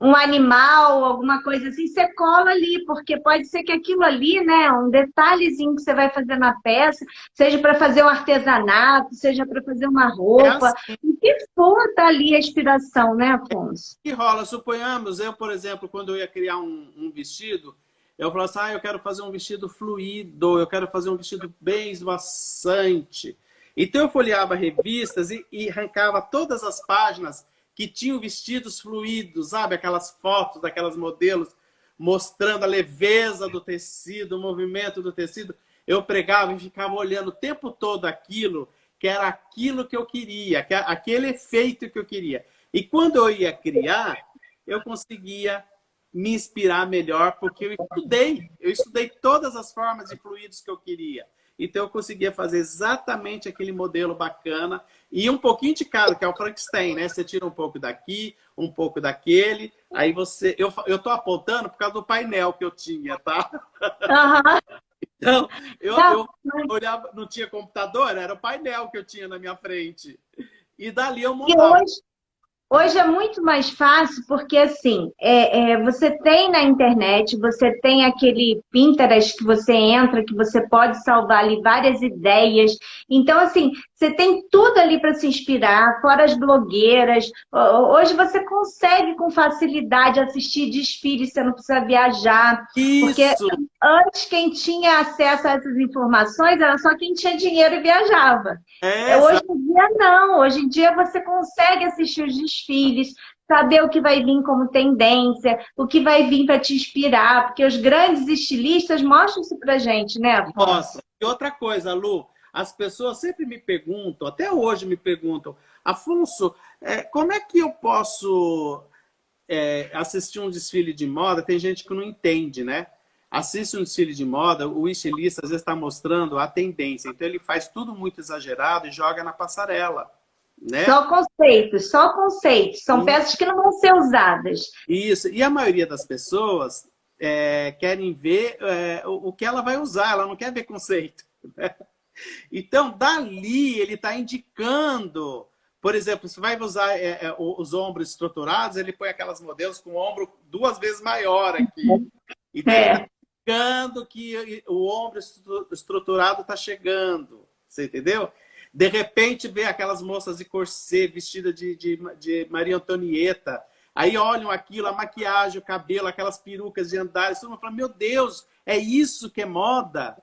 um animal, alguma coisa assim, você cola ali, porque pode ser que aquilo ali, né, um detalhezinho que você vai fazer na peça, seja para fazer um artesanato, seja para fazer uma é roupa, assim o que for, tá ali a inspiração, né, Afonso? que rola. Suponhamos, eu, por exemplo, quando eu ia criar um vestido, eu falava assim, eu quero fazer um vestido fluido, eu quero fazer um vestido bem esvoaçante. Então eu folheava revistas e arrancava todas as páginas que tinham vestidos fluidos, sabe? Aquelas fotos daquelas modelos mostrando a leveza do tecido, o movimento do tecido. Eu pregava e ficava olhando o tempo todo aquilo, que era aquilo que eu queria, aquele efeito que eu queria. E quando eu ia criar, eu conseguia me inspirar melhor, porque eu estudei todas as formas de fluidos que eu queria. Então eu conseguia fazer exatamente aquele modelo bacana e um pouquinho de cada, que é o Frankenstein, né? Você tira um pouco daqui, um pouco daquele, aí você... Eu tô apontando por causa do painel que eu tinha, tá? Aham. Então, Não, eu olhava, não tinha computador, era o painel que eu tinha na minha frente. E dali eu E montava. hoje, Hoje é muito mais fácil porque, assim, você tem na internet, você tem aquele Pinterest que você entra, que você pode salvar ali várias ideias. Então, assim, você tem tudo ali para se inspirar, fora as blogueiras. Hoje você consegue com facilidade assistir desfiles, você não precisa viajar. Porque Isso, antes, quem tinha acesso a essas informações era só quem tinha dinheiro e viajava. é, Hoje em dia, não. Hoje em dia, você consegue assistir os desfiles, saber o que vai vir como tendência, o que vai vir para te inspirar, porque os grandes estilistas mostram isso pra gente, né, Afonso? mostra. E outra coisa, Lu, as pessoas sempre me perguntam, até hoje me perguntam, Afonso, como é que eu posso assistir um desfile de moda? Tem gente que não entende, né? Assiste um desfile de moda, o estilista às vezes está mostrando a tendência, então ele faz tudo muito exagerado e joga na passarela, né? Só conceitos, só conceitos. São peças que não vão ser usadas. Isso, e a maioria das pessoas querem ver o que ela vai usar, ela não quer ver conceito. Né? Então, dali, ele está indicando, por exemplo, se vai usar os ombros estruturados, ele põe aquelas modelos com o ombro 2 vezes maior aqui. Então, ele está indicando que o ombro estruturado está chegando, você entendeu? De repente, vê aquelas moças de corset, vestida de Maria Antonieta, aí olham aquilo, a maquiagem, o cabelo, aquelas perucas de andares, todo mundo fala, meu Deus, é isso que é moda?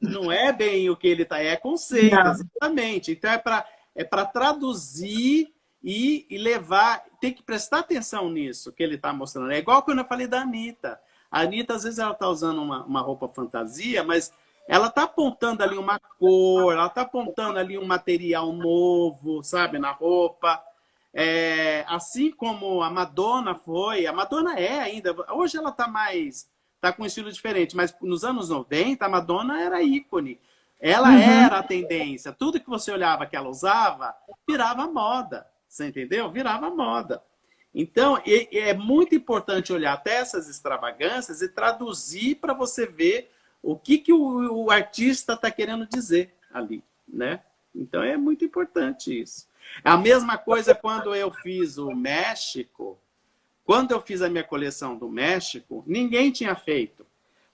Não é bem o que ele está, é conceito, Não. exatamente. Então é para traduzir e levar, tem que prestar atenção nisso que ele está mostrando. É igual quando eu falei da Anitta. A Anitta, às vezes, ela está usando uma roupa fantasia, mas ela está apontando ali uma cor, ela está apontando ali um material novo, sabe, na roupa. Assim como a Madonna foi, a Madonna ainda, hoje ela está mais, está com um estilo diferente, mas nos anos 90 a Madonna era ícone, ela era a tendência, tudo que você olhava que ela usava, virava moda, você entendeu? Virava moda. Então, é muito importante olhar até essas extravagâncias e traduzir para você ver o que o artista está querendo dizer ali, né? Então, é muito importante isso. A mesma coisa quando eu fiz o México. Quando eu fiz a minha coleção do México, ninguém tinha feito.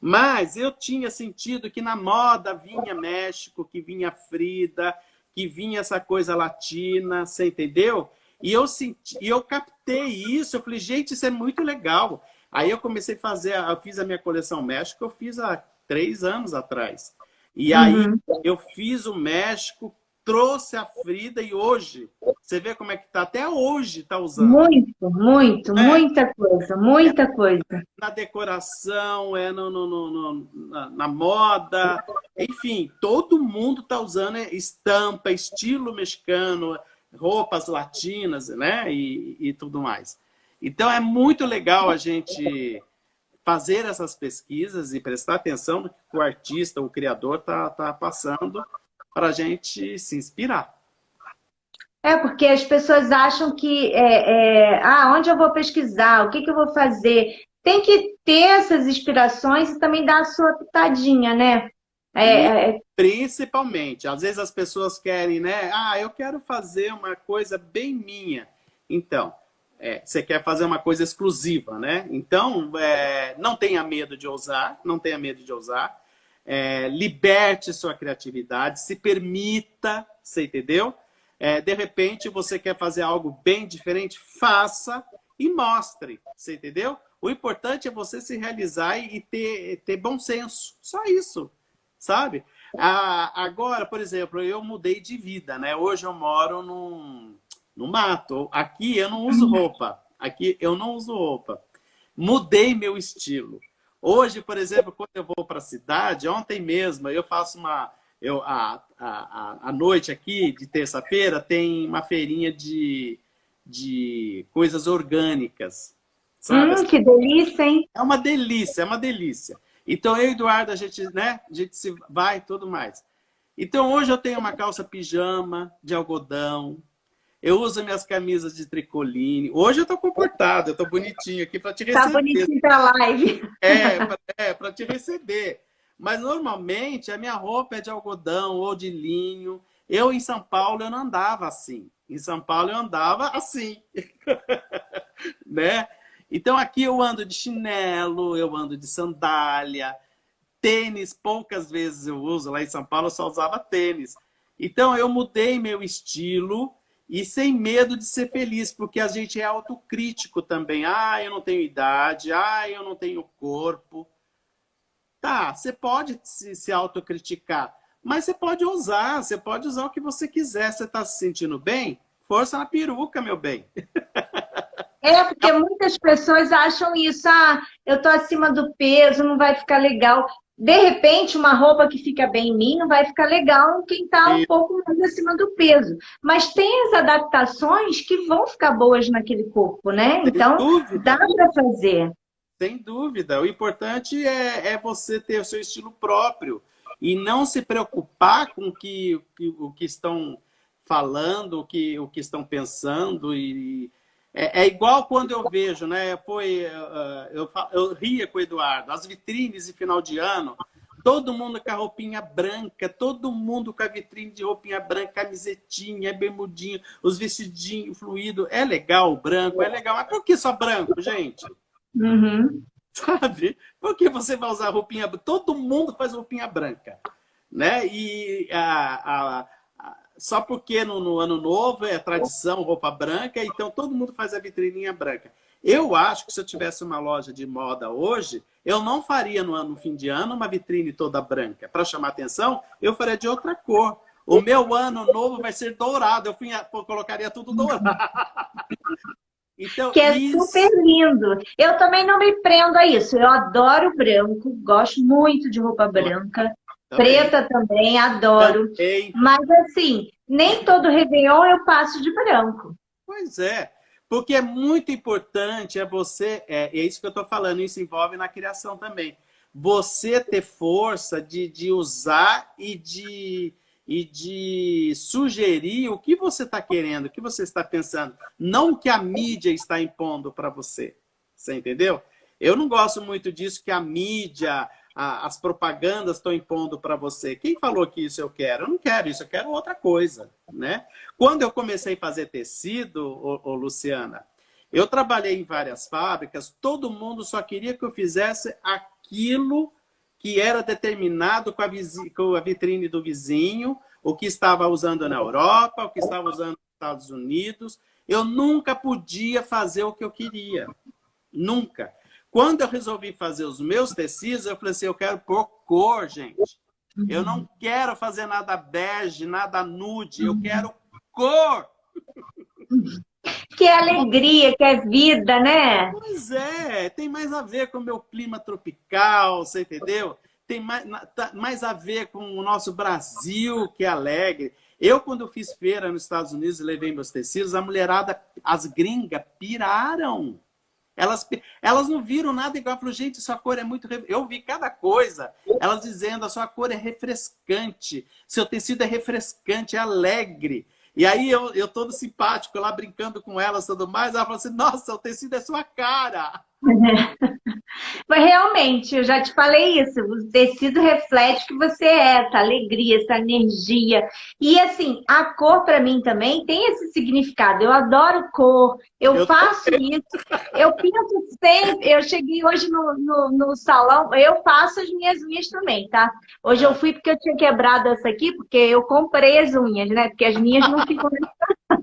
Mas eu tinha sentido que na moda vinha México, que vinha Frida, que vinha essa coisa latina, você entendeu? E eu captei isso, eu falei, gente, isso é muito legal. Aí eu comecei a fazer, eu fiz a minha coleção México, eu fiz há 3 anos atrás. E aí eu fiz o México, trouxe a Frida e hoje, você vê como é que tá, até hoje tá usando. Muito, muito, muita coisa, muita coisa. Na decoração, na moda, enfim, todo mundo tá usando estampa, estilo mexicano, roupas latinas, né? E tudo mais. Então é muito legal a gente fazer essas pesquisas e prestar atenção no que o artista, o criador tá passando para a gente se inspirar. Porque as pessoas acham que onde eu vou pesquisar, o que eu vou fazer? Tem que ter essas inspirações e também dar a sua pitadinha, né? Principalmente, às vezes as pessoas querem, né? Eu quero fazer uma coisa bem minha. Então, você quer fazer uma coisa exclusiva, né? Então, não tenha medo de ousar, não tenha medo de ousar. Liberte sua criatividade, se permita, você entendeu? De repente, você quer fazer algo bem diferente, faça e mostre, você entendeu? O importante é você se realizar e ter bom senso, só isso, sabe? Agora, por exemplo, eu mudei de vida, né? Hoje eu moro no mato, aqui eu não uso roupa, mudei meu estilo. Hoje, por exemplo, quando eu vou para a cidade, ontem mesmo, eu faço à noite aqui, de terça-feira, tem uma feirinha de coisas orgânicas. Sabe? Que delícia, hein? É uma delícia, é uma delícia. Então, eu e Eduardo, a gente se vai e tudo mais. Então, hoje eu tenho uma calça pijama de algodão, eu uso minhas camisas de tricoline. Hoje eu tô comportado, eu tô bonitinho aqui para te receber. Tá bonitinho pra live. Para te receber. Mas normalmente a minha roupa é de algodão ou de linho. Eu em São Paulo eu não andava assim. Em São Paulo eu andava assim, né? Então aqui eu ando de chinelo, eu ando de sandália, tênis, poucas vezes eu uso, lá em São Paulo eu só usava tênis. Então eu mudei meu estilo e sem medo de ser feliz, porque a gente é autocrítico também. Ah, eu não tenho idade, ah, eu não tenho corpo. Tá, você pode se autocriticar, mas você pode usar o que você quiser. Você está se sentindo bem? Força na peruca, meu bem. É, porque muitas pessoas acham isso, ah, eu tô acima do peso, não vai ficar legal. De repente, uma roupa que fica bem em mim não vai ficar legal em quem tá um E, pouco mais acima do peso. Mas tem as adaptações que vão ficar boas naquele corpo, né? sem Então, dá dúvida, para fazer. sem dúvida. O importante é você ter o seu estilo próprio e não se preocupar com o que estão falando, o que estão pensando. É igual quando eu vejo, né? Eu ria com o Eduardo, as vitrines de final de ano, todo mundo com a roupinha branca, todo mundo com a vitrine de roupinha branca, camisetinha, bermudinho, os vestidinhos fluido. É legal o branco, é legal. Mas por que só branco, gente? Uhum. Sabe? Por que você vai usar roupinha branca? Todo mundo faz roupinha branca, né? Só porque no ano novo é tradição, roupa branca, então todo mundo faz a vitrininha branca. Eu acho que se eu tivesse uma loja de moda hoje, eu não faria no fim de ano uma vitrine toda branca. Para chamar atenção, eu faria de outra cor. O meu ano novo vai ser dourado, eu colocaria tudo dourado. Então, Que é isso super lindo. Eu também não me prendo a isso. Eu adoro branco, gosto muito de roupa branca. também. Preta também, adoro. Também. Mas assim, nem todo Réveillon eu passo de branco. Pois é, porque é muito importante é isso que eu estou falando, isso envolve na criação também. Você ter força de usar e de sugerir o que você está querendo, o que você está pensando, não o que a mídia está impondo para você. Você entendeu? Eu não gosto muito disso que a mídia, as propagandas estão impondo para você. Quem falou que isso eu quero? Eu não quero isso, eu quero outra coisa, né? Quando eu comecei a fazer tecido, Luciana, eu trabalhei em várias fábricas, todo mundo só queria que eu fizesse aquilo que era determinado com a vitrine do vizinho, o que estava usando na Europa, o que estava usando nos Estados Unidos. Eu nunca podia fazer o que eu queria. Nunca. Quando eu resolvi fazer os meus tecidos, eu falei assim, eu quero pôr cor, gente. Eu não quero fazer nada bege, nada nude, eu quero cor. Que é alegria, que é vida, né? Pois é, tem mais a ver com o meu clima tropical, você entendeu? Tem mais a ver com o nosso Brasil, que é alegre. Eu, quando fiz feira nos Estados Unidos e levei meus tecidos, a mulherada, as gringas, piraram. Elas não viram nada igual. Falaram, gente, sua cor é muito... Eu vi cada coisa. Elas dizendo, a sua cor é refrescante. Seu tecido é refrescante, é alegre. E aí eu todo simpático lá, brincando com elas e tudo mais. Ela falou assim, nossa, o tecido é sua cara. Mas realmente, eu já te falei isso, o tecido reflete que você é, essa alegria, essa energia. E assim, a cor para mim também tem esse significado. Eu adoro cor, eu faço isso, eu pinto sempre. Eu cheguei hoje no salão, eu faço as minhas unhas também, tá? Hoje eu fui porque eu tinha quebrado essa aqui, porque eu comprei as unhas, né? Porque as minhas não ficam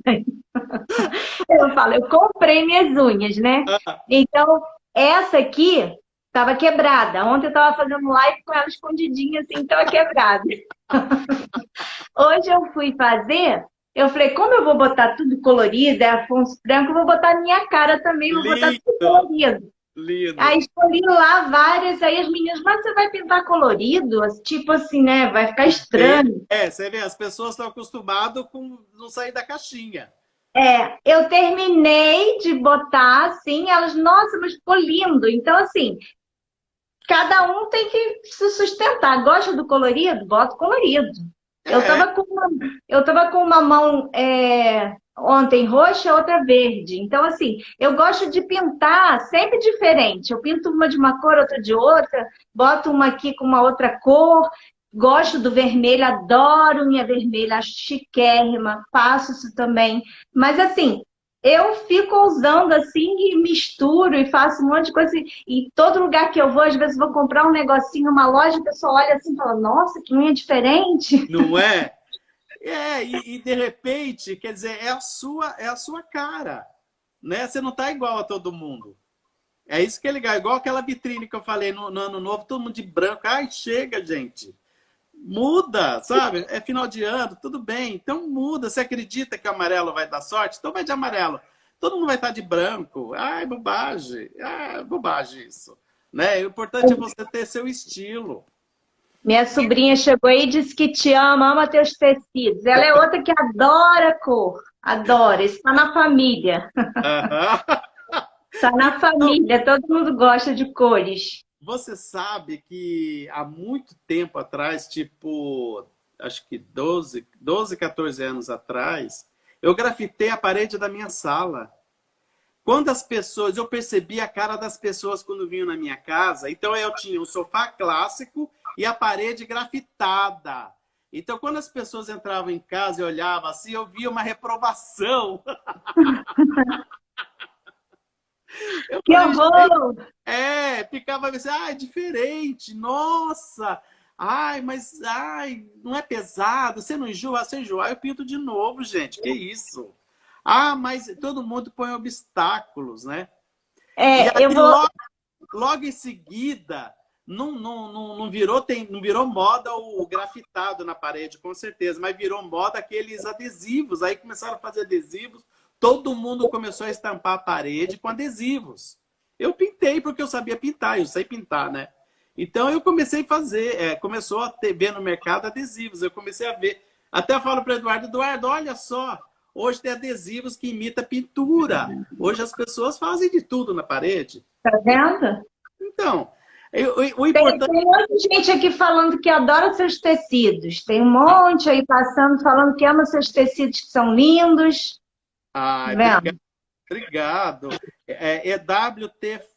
nem. Eu falo, eu comprei minhas unhas, né? Então, essa aqui estava quebrada. Ontem eu estava fazendo live com ela escondidinha, assim, estava quebrada. Hoje eu fui fazer, eu falei, como eu vou botar tudo colorido, é Afonso Branco, eu vou botar a minha cara também, vou botar tudo colorido. Lindo. Aí escolhi lá várias, aí as meninas, mas você vai pintar colorido? Tipo assim, né? Vai ficar estranho. Você vê, as pessoas estão acostumadas com não sair da caixinha. Eu terminei de botar, assim, elas, nossa, mas ficou lindo. Então, assim, cada um tem que se sustentar. Gosta do colorido? Bota colorido. Eu tava com uma mão ontem roxa, outra verde. Então, assim, eu gosto de pintar sempre diferente. Eu pinto uma de uma cor, outra de outra, boto uma aqui com uma outra cor. Gosto do vermelho, adoro unha vermelha, acho chiquérrima, faço isso também. Mas assim, eu fico usando assim e misturo e faço um monte de coisa. E todo lugar que eu vou, às vezes vou comprar um negocinho numa loja, a pessoa olha assim e fala, nossa, que unha diferente. Não é? E de repente, quer dizer, é a sua cara, né? Você não tá igual a todo mundo. É isso que é legal, igual aquela vitrine que eu falei no Ano Novo, todo mundo de branco. Ai, chega, gente. Muda, sabe? É final de ano, tudo bem. Então muda. Você acredita que o amarelo vai dar sorte? Então vai de amarelo. Todo mundo vai estar de branco. Ai, bobagem. Ah, bobagem isso. Né? O importante é você ter seu estilo. Minha sobrinha chegou aí e disse que te ama, ama teus tecidos. Ela é outra que adora cor, adora. Isso está na família. Aham. Está na família, todo mundo gosta de cores. Você sabe que há muito tempo atrás, tipo, acho que 14 anos atrás, eu grafitei a parede da minha sala. Quando as pessoas, eu percebi a cara das pessoas quando vinham na minha casa, então eu tinha um sofá clássico e a parede grafitada. Então, quando as pessoas entravam em casa e olhavam assim, eu via uma reprovação. Eu Que falei, horror! ficava assim, é diferente, nossa, não é pesado, você não enjoa, se eu enjoar, eu pinto de novo, gente, que isso? Mas todo mundo põe obstáculos, né? E aí, Eu vou. logo em seguida, não virou moda o grafitado na parede, com certeza, mas virou moda aqueles adesivos, aí começaram a fazer adesivos, todo mundo começou a estampar a parede com adesivos. Eu pintei porque eu sabia pintar, eu sei pintar, né? Então eu comecei a fazer, começou a ver no mercado adesivos, eu comecei a ver. Até falo para o Eduardo, olha só, hoje tem adesivos que imita pintura. Hoje as pessoas fazem de tudo na parede. Tá vendo? Então, o importante... Tem um monte de gente aqui falando que adora seus tecidos. Tem um monte aí passando falando que ama seus tecidos, que são lindos. Ai, Tá vendo? obrigado. EWTF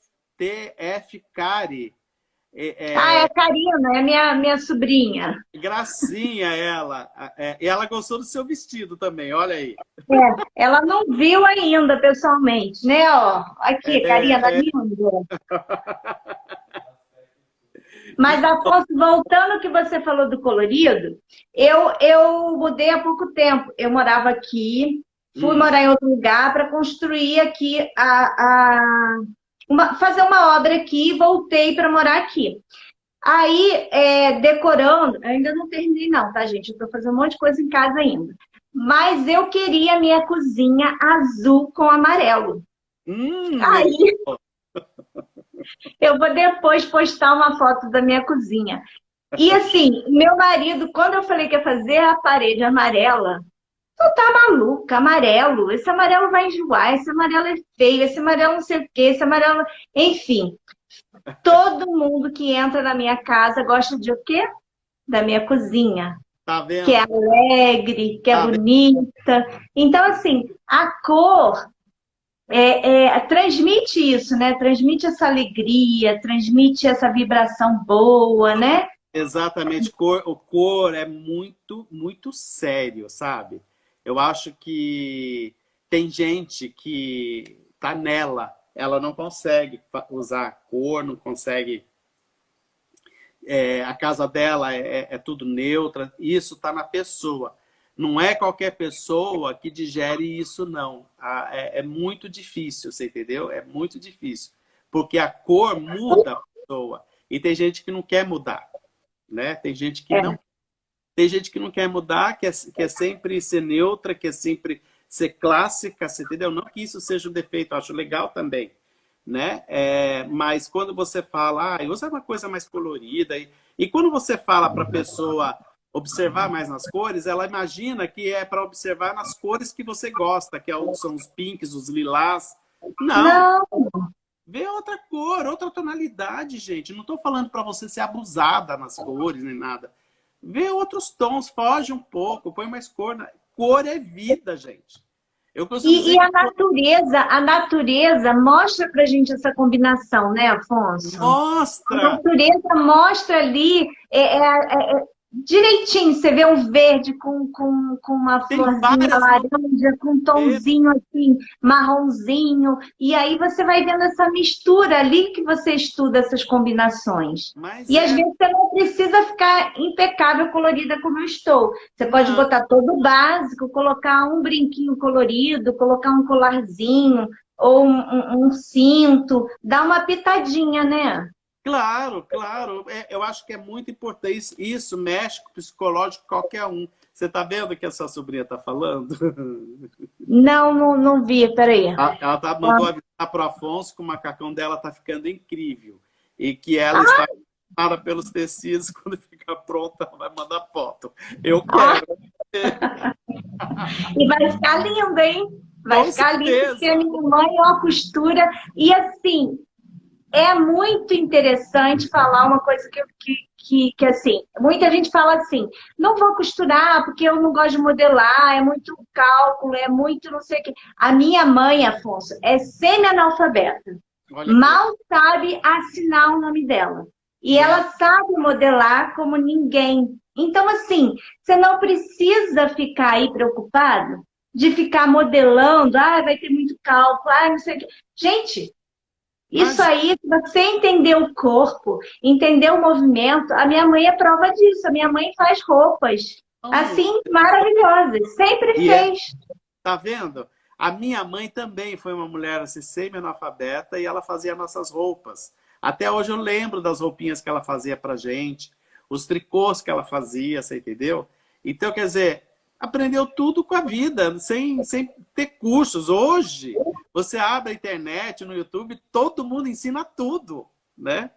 Cari. É a Karina, é minha sobrinha. Gracinha ela. E ela gostou do seu vestido também, olha aí. Ela não viu ainda pessoalmente, né? Ó, aqui, Karina, linda. Mas, Afonso, voltando ao que você falou do colorido, eu mudei há pouco tempo. Eu morava aqui, fui morar em outro lugar para construir aqui, fazer uma obra aqui e voltei para morar aqui. Aí, decorando, eu ainda não terminei não, tá, gente? Eu estou fazendo um monte de coisa em casa ainda. Mas eu queria a minha cozinha azul com amarelo. Aí, eu vou depois postar uma foto da minha cozinha. E assim, meu marido, quando eu falei que ia fazer a parede amarela, tu tá maluca, amarelo. Esse amarelo vai enjoar, esse amarelo é feio, esse amarelo não sei o quê, esse amarelo... Enfim, todo mundo que entra na minha casa gosta de o quê? Da minha cozinha. Tá vendo? Que é alegre, que é bonita. Então, assim, a cor transmite isso, né? Transmite essa alegria, transmite essa vibração boa, né? Exatamente. O cor é muito, muito sério, sabe? Eu acho que tem gente que tá nela, ela não consegue usar cor, não consegue... a casa dela é tudo neutra, isso tá na pessoa. Não é qualquer pessoa que digere isso, não. É muito difícil, você entendeu? É muito difícil. Porque a cor muda a pessoa. E tem gente que não quer mudar, né? Tem gente que não... Tem gente que não quer mudar, quer sempre ser neutra, quer sempre ser clássica, você entendeu? Não que isso seja um defeito, eu acho legal também, né? Mas quando você fala, usa uma coisa mais colorida, e quando você fala para a pessoa observar mais nas cores, ela imagina que é para observar nas cores que você gosta, que são os pinks, os lilás. Não. Vê outra cor, outra tonalidade, gente. Não estou falando para você ser abusada nas cores, nem nada. Vê outros tons, foge um pouco, põe mais cor. Cor é vida, gente. E a natureza mostra pra gente essa combinação, né, Afonso? Mostra! A natureza mostra ali direitinho. Você vê um verde com uma Tem florzinha várias laranja, com um modelos, tomzinho assim, marronzinho. E aí você vai vendo essa mistura ali que você estuda essas combinações. mas E às é... vezes você não precisa ficar impecável colorida como eu estou. Você pode Não, botar todo o básico, colocar um brinquinho colorido, colocar um colarzinho ou um cinto, dar uma pitadinha, né? claro, claro. Eu acho que é muito importante. Isso mexe com o psicológico de qualquer um. Você está vendo o que essa sobrinha está falando? Não vi, peraí. Mandou avisar para o Afonso que o macacão dela está ficando incrível. E que ela está apaixonada pelos tecidos. Quando ficar pronta, ela vai mandar foto. Eu Ah, quero. e vai ficar lindo, hein? Vai Com ficar lindo, porque a certeza. minha mãe é uma costura. E assim, é muito interessante falar uma coisa que assim, muita gente fala assim, não vou costurar porque eu não gosto de modelar, é muito cálculo, é muito não sei o quê. A minha mãe, Afonso, é semi-analfabeta. Olha que legal. Mal sabe assinar o nome dela. E E ela ela, sabe modelar como ninguém. Então, assim, você não precisa ficar aí preocupado de ficar modelando, vai ter muito cálculo, não sei o quê. Gente, isso imagina, aí, se você entender o corpo, entender o movimento, a minha mãe é prova disso. A minha mãe faz roupas assim maravilhosas, sempre e é, fez. tá vendo? A minha mãe também foi uma mulher assim, semi-analfabeta e ela fazia nossas roupas. Até hoje eu lembro das roupinhas que ela fazia pra gente, os tricôs que ela fazia, você entendeu? Então, quer dizer, aprendeu tudo com a vida, sem ter cursos. Hoje, você abre a internet, no YouTube, todo mundo ensina tudo, né?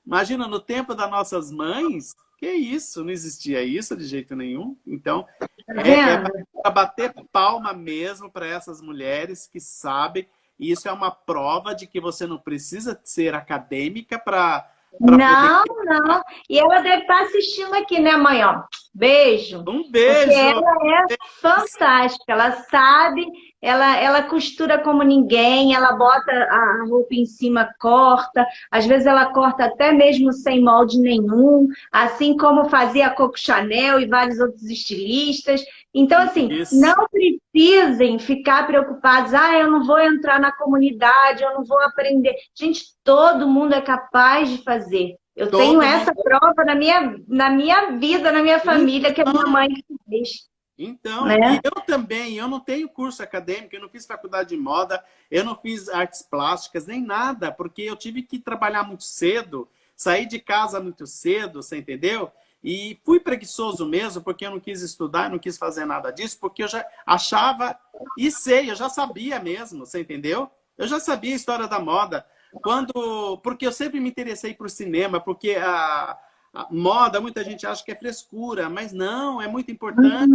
Imagina, no tempo das nossas mães, que isso, não existia isso de jeito nenhum. Então, Tá é vendo? para bater palma mesmo para essas mulheres que sabem. E isso é uma prova de que você não precisa ser acadêmica para poder... Não, não. E ela deve estar assistindo aqui, né, mãe? Ó, beijo. Um Porque beijo! ela é fantástica. Ela sabe, ela costura como ninguém, ela bota a roupa em cima, corta. Às vezes ela corta até mesmo sem molde nenhum, assim como fazia a Coco Chanel e vários outros estilistas. Então, assim, não Isso. precisem ficar preocupados. Eu não vou entrar na comunidade, eu não vou aprender. Gente, todo mundo é capaz de fazer. Eu tenho Todo mundo... essa prova na minha vida, na minha família, que a minha mãe fez, Então, e né? eu também, eu não tenho curso acadêmico, eu não fiz faculdade de moda, eu não fiz artes plásticas, nem nada, porque eu tive que trabalhar muito cedo, sair de casa muito cedo, você entendeu? E fui preguiçoso mesmo, porque eu não quis estudar, eu não quis fazer nada disso, porque eu já achava, e sei, eu já sabia mesmo, você entendeu? Eu já sabia a história da moda, porque eu sempre me interessei por cinema, porque a moda, muita gente acha que é frescura, mas não, é muito importante.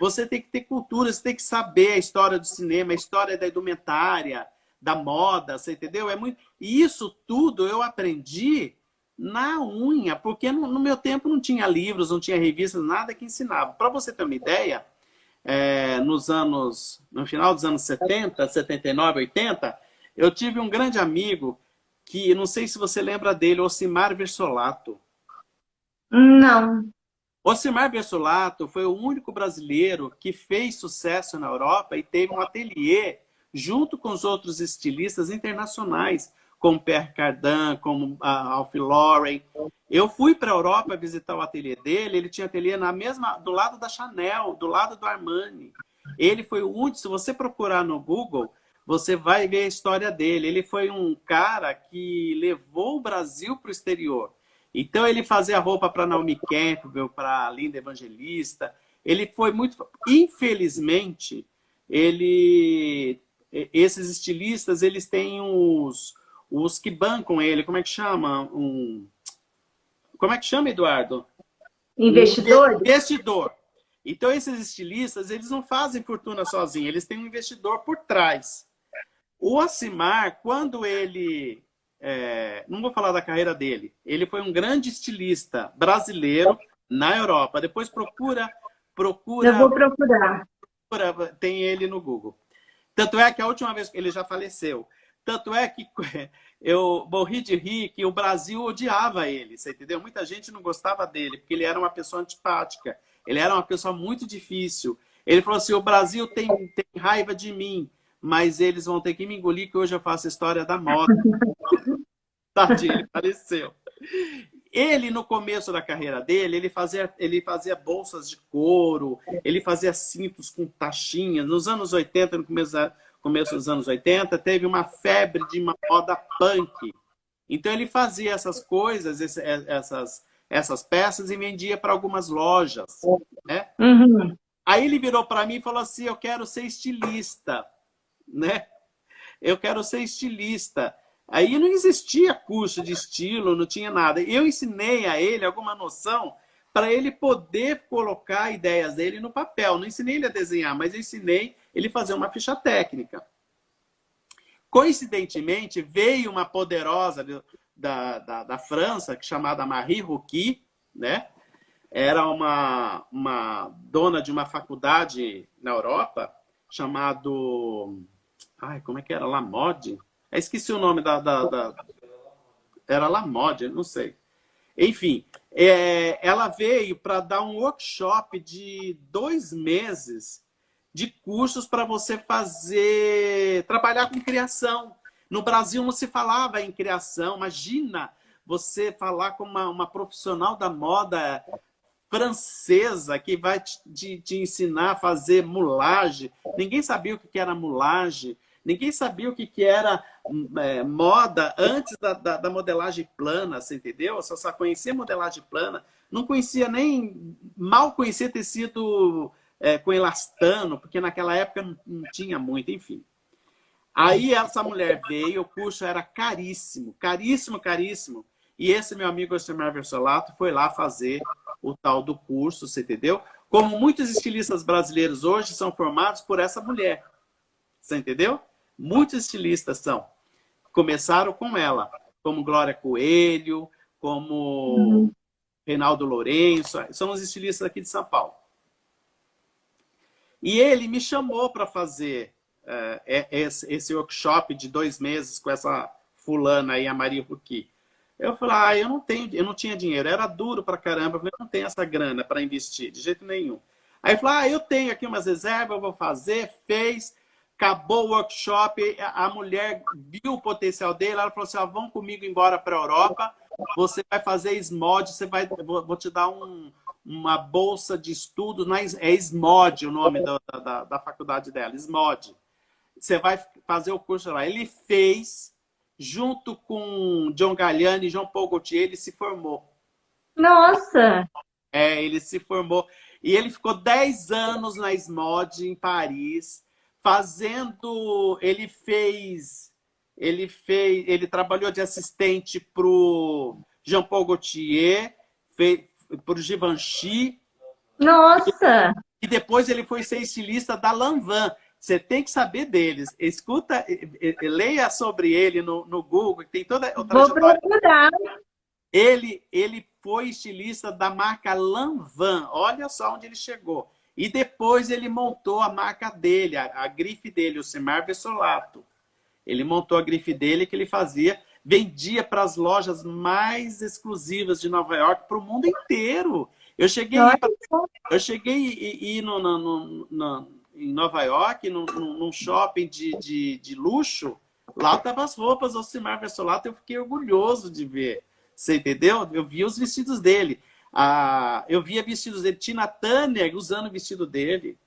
Você tem que ter cultura, você tem que saber a história do cinema, a história da indumentária, da moda, você entendeu? E isso tudo eu aprendi na unha, porque no meu tempo não tinha livros, não tinha revistas, nada que ensinava. Para você ter uma ideia, no final dos anos 70, 79, 80, eu tive um grande amigo que, não sei se você lembra dele, Ocimar Versolato. Não. Ocimar Bersolato foi o único brasileiro que fez sucesso na Europa e teve um ateliê junto com os outros estilistas internacionais, como Pierre Cardin, como a Ralph Lauren. Eu fui para a Europa visitar o ateliê dele, ele tinha ateliê do lado da Chanel, do lado do Armani. Ele foi o único, se você procurar no Google, você vai ver a história dele. Ele foi um cara que levou o Brasil para o exterior. Então ele fazia roupa para Naomi Campbell, para Linda Evangelista. Ele foi muito... Infelizmente, esses estilistas, eles têm os que bancam ele. Como é que chama? Como é que chama, Eduardo? Um Investidores? investidor. Então esses estilistas, eles não fazem fortuna sozinhos, eles têm um investidor por trás. O Ocimar, quando ele... não vou falar da carreira dele. Ele foi um grande estilista brasileiro na Europa. Depois procura, Eu vou procurar. tem ele no Google. Tanto é que a última vez que ele já faleceu. tanto é que eu morri de rir que o Brasil odiava ele, você entendeu? Muita gente não gostava dele, porque ele era uma pessoa antipática, ele era uma pessoa muito difícil. Ele falou assim, o Brasil tem raiva de mim, mas eles vão ter que me engolir, que hoje eu faço a história da moda. Tadinho, ele faleceu. Ele, no começo da carreira dele, ele fazia bolsas de couro, ele fazia cintos com taxinhas. Nos anos 80, no começo dos anos 80, teve uma febre de uma moda punk. Então, ele fazia essas coisas, essas peças e vendia para algumas lojas. Né? Uhum. Aí ele virou para mim e falou assim, eu quero ser estilista. Né? Eu quero ser estilista. Aí não existia curso de estilo, não tinha nada. Eu ensinei a ele alguma noção para ele poder colocar ideias dele no papel. Não ensinei ele a desenhar, mas eu ensinei ele a fazer uma ficha técnica. Coincidentemente, veio uma poderosa da França, chamada Marie Ruquier, né? Era uma dona de uma faculdade na Europa, chamado... Ai, como é que era? La Mode? Esqueci o nome Era La Mode, não sei. Enfim, ela veio para dar um workshop de 2 meses de cursos para você trabalhar com criação. No Brasil não se falava em criação. Imagina você falar com uma profissional da moda francesa que vai te ensinar a fazer mulagem. Ninguém sabia o que era mulagem. Ninguém sabia o que era moda antes da modelagem plana, você entendeu? Eu só conhecia modelagem plana, não conhecia mal conhecia tecido com elastano, porque naquela época não tinha muito, enfim. Aí essa mulher veio, o curso era caríssimo, caríssimo, caríssimo. E esse meu amigo Osimar Versolato foi lá fazer o tal do curso, você entendeu? Como muitos estilistas brasileiros hoje são formados por essa mulher, você entendeu? Muitos estilistas começaram com ela, como Glória Coelho, como Reinaldo Lourenço, são os estilistas aqui de São Paulo. E ele me chamou para fazer esse workshop de 2 meses com essa fulana aí, a Marie Ruquier. Eu falei, eu não tinha dinheiro, era duro pra caramba, eu falei, eu não tenho essa grana para investir, de jeito nenhum. Aí ele falou, eu tenho aqui umas reservas, eu vou fazer, fez... Acabou o workshop, a mulher viu o potencial dele, ela falou assim, vamos comigo embora para a Europa, você vai fazer SMOD, vou te dar uma bolsa de estudo, é SMOD o nome da faculdade dela, SMOD. Você vai fazer o curso lá. Ele fez, junto com John Galliani e João Paul Gaultier, ele se formou. Nossa! Ele se formou. E ele ficou 10 anos na SMOD, em Paris, ele trabalhou de assistente para o Jean Paul Gaultier, para o Givenchy. Nossa! E depois ele foi ser estilista da Lanvin. Você tem que saber deles. Escuta, leia sobre ele no Google, tem toda a trajetória. Vou procurar. Ele foi estilista da marca Lanvin. Olha só onde ele chegou. E depois ele montou a marca dele, a grife dele, o Osimar Versolato. Ele montou a grife dele que ele vendia para as lojas mais exclusivas de Nova York, para o mundo inteiro. Eu cheguei a ir em Nova York, num shopping de luxo, lá estavam as roupas do Osimar Versolato, eu fiquei orgulhoso de ver. Você entendeu? Eu vi os vestidos dele. Eu via vestidos dele, Tina Turner usando o vestido dele.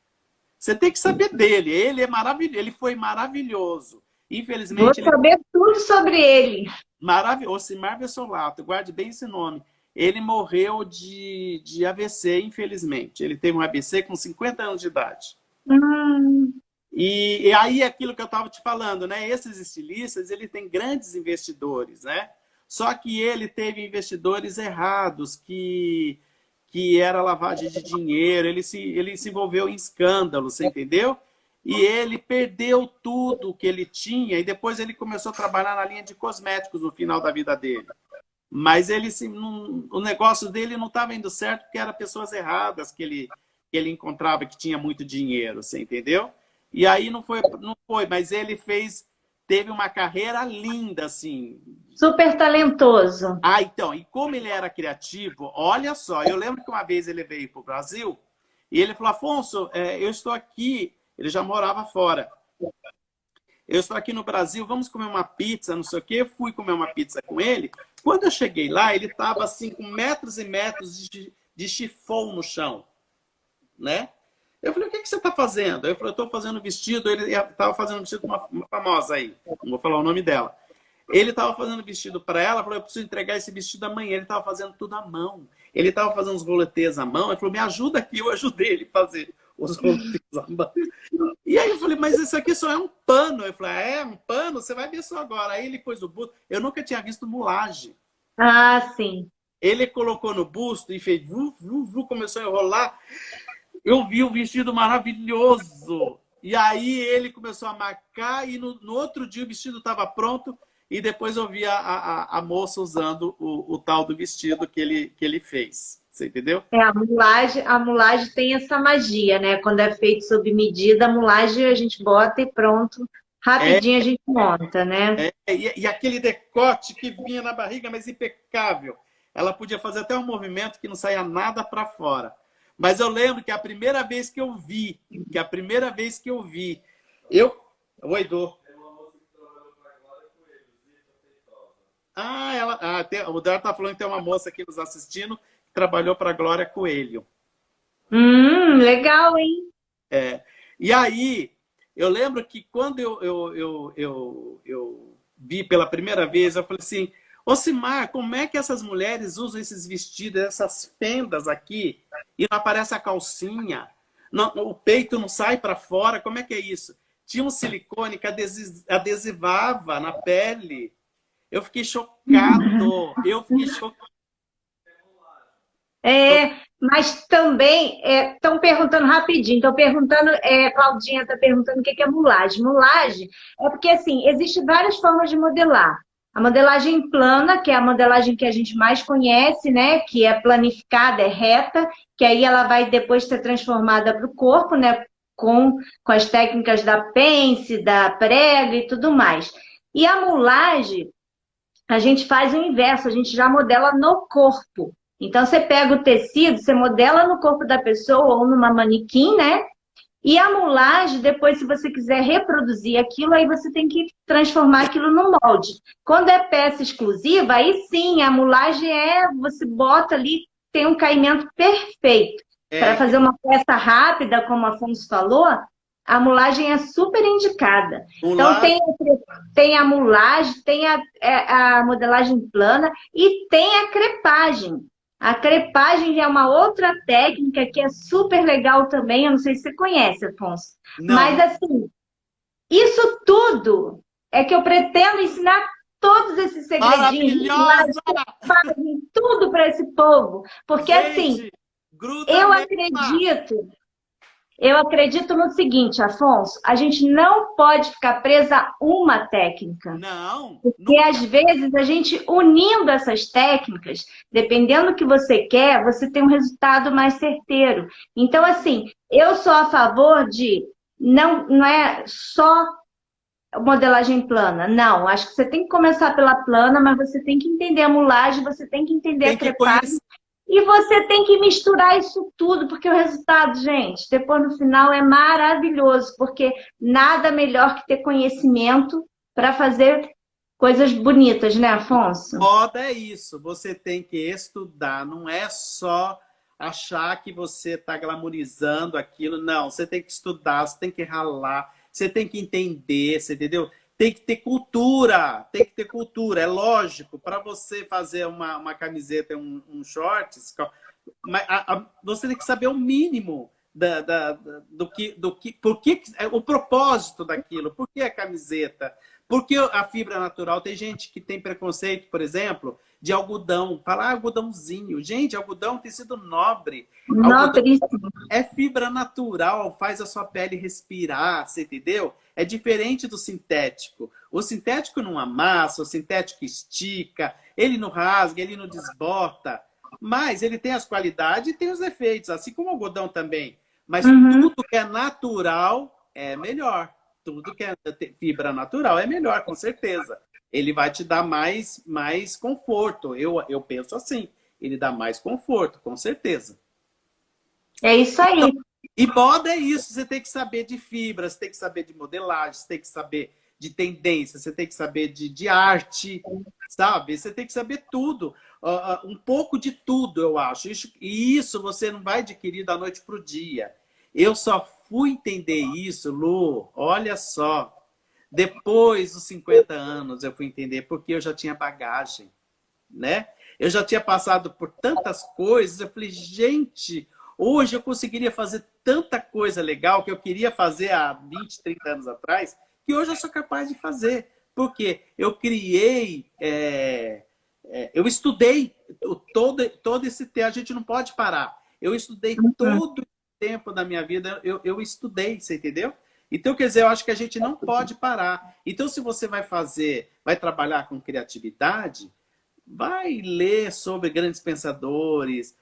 Você tem que saber dele. Ele é maravilhoso. Ele foi maravilhoso. Infelizmente. Vou saber tudo sobre ele. Maravilhoso. Osimar Versolato, guarde bem esse nome. Ele morreu de AVC, infelizmente. Ele teve um AVC com 50 anos de idade. E aí, aquilo que eu estava te falando, né? Esses estilistas, ele tem grandes investidores, né? Só que ele teve investidores errados, que era lavagem de dinheiro, ele se envolveu em escândalos, você entendeu? E ele perdeu tudo que ele tinha e depois ele começou a trabalhar na linha de cosméticos no final da vida dele. Mas o negócio dele não estava indo certo porque eram pessoas erradas que ele encontrava que tinha muito dinheiro, você entendeu? E aí não foi, mas ele fez teve uma carreira linda, assim. Super talentoso. Ah, então, e como ele era criativo, olha só, eu lembro que uma vez ele veio para o Brasil e ele falou, Afonso, eu estou aqui, ele já morava fora. Eu estou aqui no Brasil, vamos comer uma pizza, não sei o quê. Eu fui comer uma pizza com ele. Quando eu cheguei lá, ele estava assim com metros e metros de chifão no chão, né? Eu falei, o que você está fazendo? Eu falei, eu estou fazendo vestido. Ele estava fazendo vestido com uma famosa aí, não vou falar o nome dela. Ele estava fazendo vestido para ela, falou, eu preciso entregar esse vestido amanhã. Ele estava fazendo tudo à mão. Ele estava fazendo os roletês à mão. Ele falou, me ajuda aqui. Eu ajudei ele a fazer os roletês à mão. E aí eu falei, mas isso aqui só é um pano. Eu falei, um pano? Você vai ver só agora. Aí ele pôs o busto. Eu nunca tinha visto mulagem. Ah, sim. Ele colocou no busto e fez, começou a enrolar. Eu vi um vestido maravilhoso. E aí ele começou a marcar e no outro dia o vestido estava pronto. E depois eu vi a moça usando o tal do vestido que ele fez. Você entendeu? A mulagem tem essa magia, né? Quando é feito sob medida, a mulagem a gente bota e pronto. Rapidinho a gente monta, né? E aquele decote que vinha na barriga, mas impecável. Ela podia fazer até um movimento que não saía nada para fora. Mas eu lembro que a primeira vez que eu vi, Oi, Dô. O Dara tá falando que tem uma moça aqui nos assistindo que trabalhou para a Glória Coelho. Legal, hein? E aí, eu lembro que quando eu vi pela primeira vez, eu falei assim, Ocimar, como é que essas mulheres usam esses vestidos, essas fendas aqui, e não aparece a calcinha? O peito não sai para fora, como é que é isso? Tinha um silicone que adesivava na pele. Eu fiquei chocado. Mas também estão perguntando rapidinho, Claudinha está perguntando o que é mulagem. Mulagem é porque, assim, existem várias formas de modelar. A modelagem plana, que é a modelagem que a gente mais conhece, né? Que é planificada, é reta, que aí ela vai depois ser transformada para o corpo, né? Com as técnicas da pence, da prega e tudo mais. E a mulagem, a gente faz o inverso, a gente já modela no corpo. Então, você pega o tecido, você modela no corpo da pessoa ou numa manequim, né? E a mulagem, depois, se você quiser reproduzir aquilo, aí você tem que transformar aquilo no molde. Quando é peça exclusiva, aí sim, a mulagem você bota ali, tem um caimento perfeito. Para fazer uma peça rápida, como a Afonso falou, a mulagem é super indicada. Então, tem a mulagem, tem a modelagem plana e tem a crepagem. A crepagem é uma outra técnica que é super legal também. Eu não sei se você conhece, Afonso. Não. Mas, assim, isso tudo é que eu pretendo ensinar todos esses segredinhos. Maravilhosa! Tudo para esse povo. Porque, gente, assim, eu acredito no seguinte, Afonso, a gente não pode ficar presa a uma técnica. Não. Porque às vezes a gente unindo essas técnicas, dependendo do que você quer, você tem um resultado mais certeiro. Então, assim, eu sou a favor de não é só modelagem plana. Não, acho que você tem que começar pela plana, mas você tem que entender a mulagem, você tem que entender a crepagem. E você tem que misturar isso tudo, porque o resultado, gente, depois no final é maravilhoso, porque nada melhor que ter conhecimento para fazer coisas bonitas, né, Afonso? Moda é isso, você tem que estudar, não é só achar que você está glamorizando aquilo, não, você tem que estudar, você tem que ralar, você tem que entender, você entendeu? Tem que ter cultura, é lógico, para você fazer uma camiseta, um shorts, você tem que saber o mínimo o propósito daquilo, por que a camiseta, por que a fibra natural. Tem gente que tem preconceito, por exemplo, de algodão, fala algodãozinho. Gente, algodão é um tecido nobre. Nobríssimo. É fibra natural, faz a sua pele respirar, você entendeu? É diferente do sintético. O sintético não amassa, o sintético estica, ele não rasga, ele não desbota. Mas ele tem as qualidades e tem os efeitos, assim como o algodão também. Mas tudo que é natural é melhor. tudo que é fibra natural é melhor, com certeza. Ele vai te dar mais conforto. Eu penso assim, ele dá mais conforto, com certeza. É isso aí. E moda é isso, você tem que saber de fibras, você tem que saber de modelagem, você tem que saber de tendência, você tem que saber de arte, sabe? Você tem que saber tudo, um pouco de tudo, eu acho. E isso você não vai adquirir da noite para o dia. Eu só fui entender isso, Lu, olha só. Depois dos 50 anos eu fui entender, porque eu já tinha bagagem, né? Eu já tinha passado por tantas coisas, eu falei, gente, hoje eu conseguiria fazer tanta coisa legal que eu queria fazer há 20, 30 anos atrás, que hoje eu sou capaz de fazer. Porque eu criei, eu estudei todo esse tempo, a gente não pode parar. Eu estudei todo o tempo da minha vida, eu estudei, você entendeu? Então, quer dizer, eu acho que a gente não pode parar. Então, se você vai trabalhar com criatividade, vai ler sobre grandes pensadores,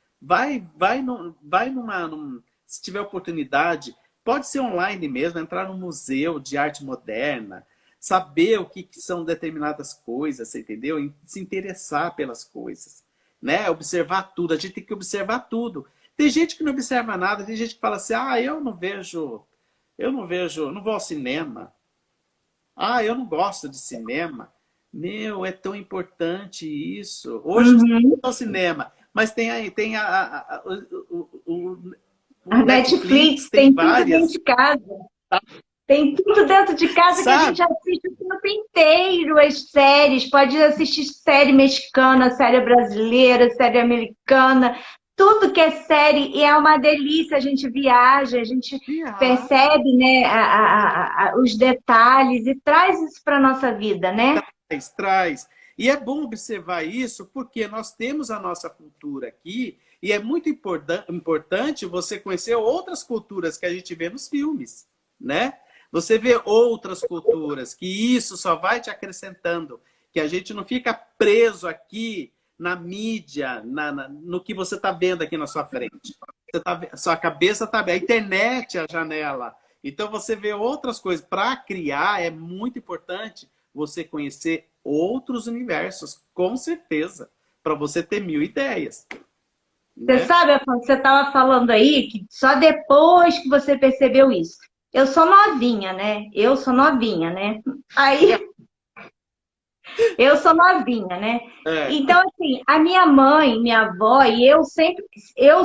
se tiver oportunidade, pode ser online mesmo, entrar no museu de arte moderna, saber o que são determinadas coisas, você entendeu? E se interessar pelas coisas, né? Observar tudo, a gente tem que observar tudo. Tem gente que não observa nada, tem gente que fala assim, eu não vou ao cinema. Eu não gosto de cinema. Meu, é tão importante isso. Hoje você não vai ao cinema, mas tem o A Netflix tem tudo dentro de casa. Tem tudo dentro de casa que a gente assiste o tempo inteiro as séries. Pode assistir série mexicana, série brasileira, série americana. Tudo que é série e é uma delícia. A gente viaja, a gente percebe, né, os detalhes e traz isso para a nossa vida, né? Traz. E é bom observar isso porque nós temos a nossa cultura aqui e é muito importante você conhecer outras culturas que a gente vê nos filmes, né? Você vê outras culturas, que isso só vai te acrescentando, que a gente não fica preso aqui na mídia, no que você está vendo aqui na sua frente. Sua cabeça está bem. A internet é a janela. Então você vê outras coisas. Para criar é muito importante você conhecer outros universos, com certeza, para você ter 1000 ideias. Você sabe, Afonso, você estava falando aí que só depois que você percebeu isso. Eu sou novinha, né? Aí, eu sou novinha, né? Então, assim, a minha mãe, minha avó e eu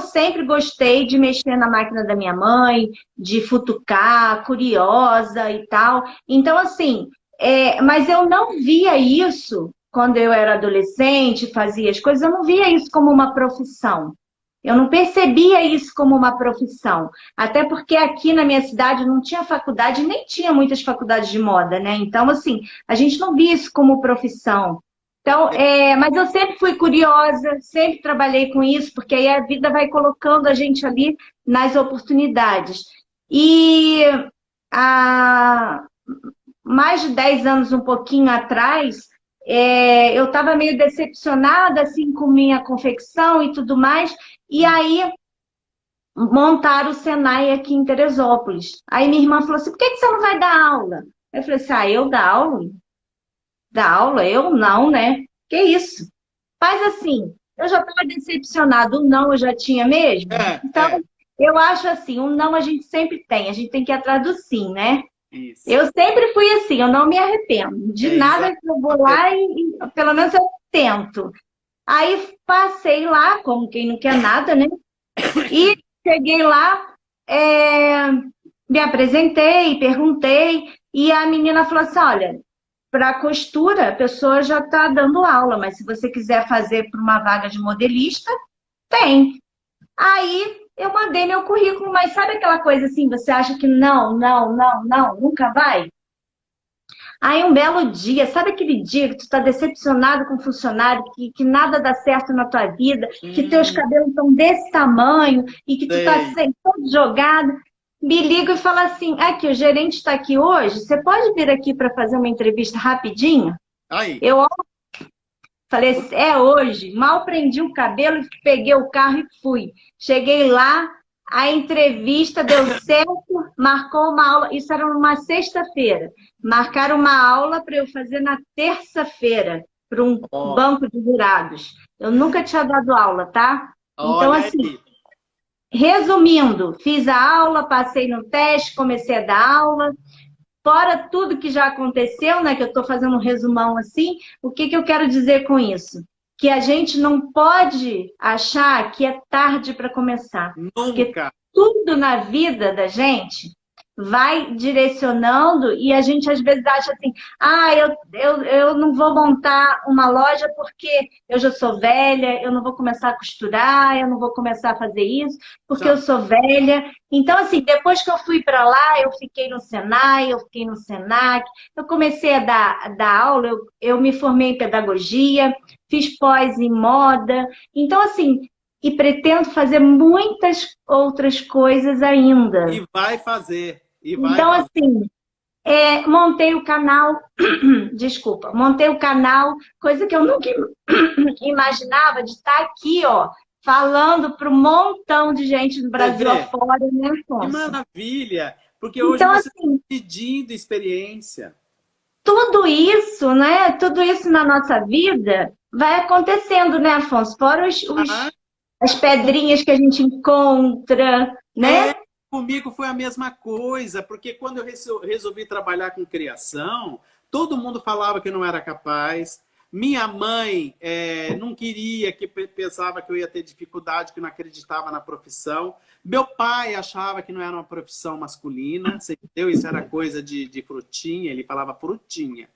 sempre gostei de mexer na máquina da minha mãe, de futucar, curiosa e tal. Então, assim, mas eu não via isso quando eu era adolescente, fazia as coisas, eu não via isso como uma profissão. Eu não percebia isso como uma profissão. Até porque aqui na minha cidade não tinha faculdade, nem tinha muitas faculdades de moda, né? Então, assim, a gente não via isso como profissão. Então, mas eu sempre fui curiosa, sempre trabalhei com isso, porque aí a vida vai colocando a gente ali nas oportunidades. E há mais de 10 anos, um pouquinho atrás, eu estava meio decepcionada assim, com minha confecção e tudo mais, e aí montaram o Senai aqui em Teresópolis. Aí minha irmã falou assim, por que você não vai dar aula? Eu falei assim, eu dar aula? Dar aula? Eu não, né? Que isso? Faz assim, eu já estava decepcionada, o não eu já tinha mesmo. Então, eu acho assim, o não a gente sempre tem, a gente tem que ir atrás do sim, né? Isso. Eu sempre fui assim, eu não me arrependo de nada que eu vou lá e pelo menos eu tento. Aí passei lá, como quem não quer nada, né? E cheguei lá, me apresentei, perguntei, e a menina falou assim, olha, para costura a pessoa já está dando aula, mas se você quiser fazer para uma vaga de modelista, tem. Aí eu mandei meu currículo, mas sabe aquela coisa assim, você acha que não, nunca vai? Aí um belo dia, sabe aquele dia que tu tá decepcionado com o funcionário, que nada dá certo na tua vida, que teus cabelos estão desse tamanho e que tu tá assim, todo jogado? Me liga e fala assim, aqui, o gerente está aqui hoje, você pode vir aqui para fazer uma entrevista rapidinho? Aí. Eu falei, hoje. Mal prendi o cabelo, peguei o carro e fui. Cheguei lá, a entrevista deu certo, marcou uma aula, isso era numa sexta-feira. Marcaram uma aula para eu fazer na terça-feira, para um Ó, banco de jurados. Eu nunca tinha dado aula, tá? Então, olha assim, aí. resumindo, fiz a aula, passei no teste, comecei a dar aula. Fora tudo que já aconteceu, né? Que eu estou fazendo um resumão assim, o que que eu quero dizer com isso? Que a gente não pode achar que é tarde para começar. Porque Nunca. tudo na vida da gente vai direcionando e a gente às vezes acha assim, ah, eu não vou montar uma loja porque eu já sou velha, eu não vou começar a costurar, eu não vou começar a fazer isso porque eu Já. sou velha. Então, assim, depois que eu fui para lá, eu fiquei no Senai, eu fiquei no Senac, eu comecei a dar aula, eu me formei em pedagogia, fiz pós em moda. Então, assim, e pretendo fazer muitas outras coisas ainda. E vai fazer. E vai Então, fazer. assim, montei o canal, desculpa, montei o canal, coisa que eu nunca imaginava de estar aqui, ó, falando para um montão de gente do Você Brasil vê? afora, né, Que Afonso? maravilha! Porque hoje Então, você está assim, pedindo experiência. tudo isso, né? Tudo isso na nossa vida vai acontecendo, né, Afonso? Fora Ah, as pedrinhas que a gente encontra, é, né? comigo foi a mesma coisa, porque quando eu resolvi trabalhar com criação, todo mundo falava que eu não era capaz. Minha mãe não queria, que pensava que eu ia ter dificuldade, que não acreditava na profissão. Meu pai achava que não era uma profissão masculina, você entendeu? Isso era coisa de frutinha, ele falava frutinha.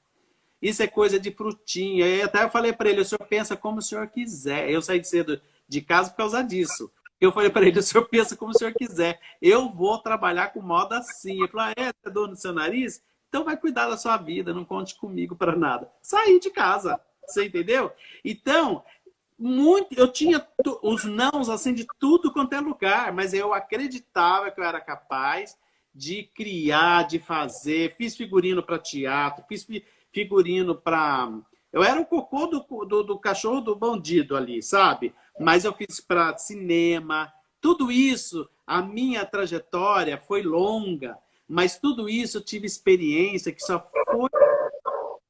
Isso é coisa de frutinha. E até eu falei para ele, o senhor pensa como o senhor quiser. Eu saí cedo de casa por causa disso. Eu falei para ele, o senhor pensa como o senhor quiser. Eu vou trabalhar com moda assim. Ele falou, você é dono do seu nariz? Então vai cuidar da sua vida, não conte comigo para nada. Saí de casa, você entendeu? Então, eu tinha os nãos assim de tudo quanto é lugar, mas eu acreditava que eu era capaz de criar, de fazer. Fiz figurino para teatro, fiz figurino para... Eu era o cocô do cachorro do bandido ali, sabe? Mas eu fiz para cinema. Tudo isso, a minha trajetória foi longa, mas tudo isso eu tive experiência que só foi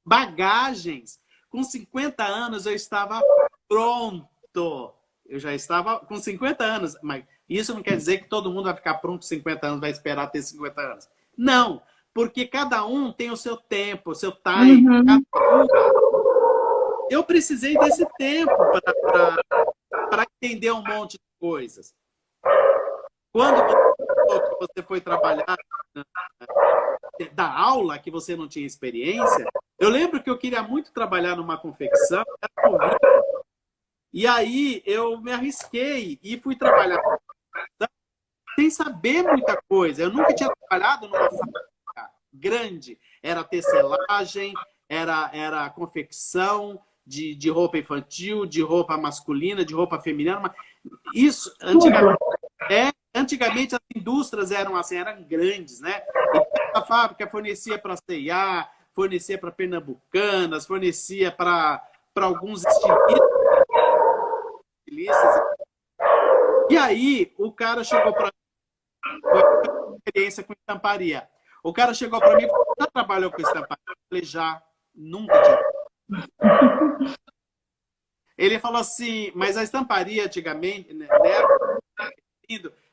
bagagens. Com 50 anos eu estava pronto. Eu já estava com 50 anos, mas isso não quer dizer que todo mundo vai ficar pronto com 50 anos, vai esperar ter 50 anos. Não, porque cada um tem o seu tempo, o seu time. Uhum. Eu precisei desse tempo para entender um monte de coisas. Quando você foi trabalhar da aula, que você não tinha experiência, eu lembro que eu queria muito trabalhar numa confecção, e aí eu me arrisquei e fui trabalhar sem saber muita coisa. Eu nunca tinha trabalhado numa fábrica grande. Era tecelagem, era confecção de roupa infantil, de roupa masculina, de roupa feminina. Isso, antigamente as indústrias eram assim, eram grandes, né? Então, a fábrica fornecia para a C&A, fornecia para Pernambucanas, fornecia para alguns estilistas. E aí, o cara chegou para mim, foi uma experiência com estamparia. O cara chegou para mim e falou, já trabalhou com estamparia? Eu falei, já, nunca tinha. Ele falou assim, mas a estamparia antigamente, né,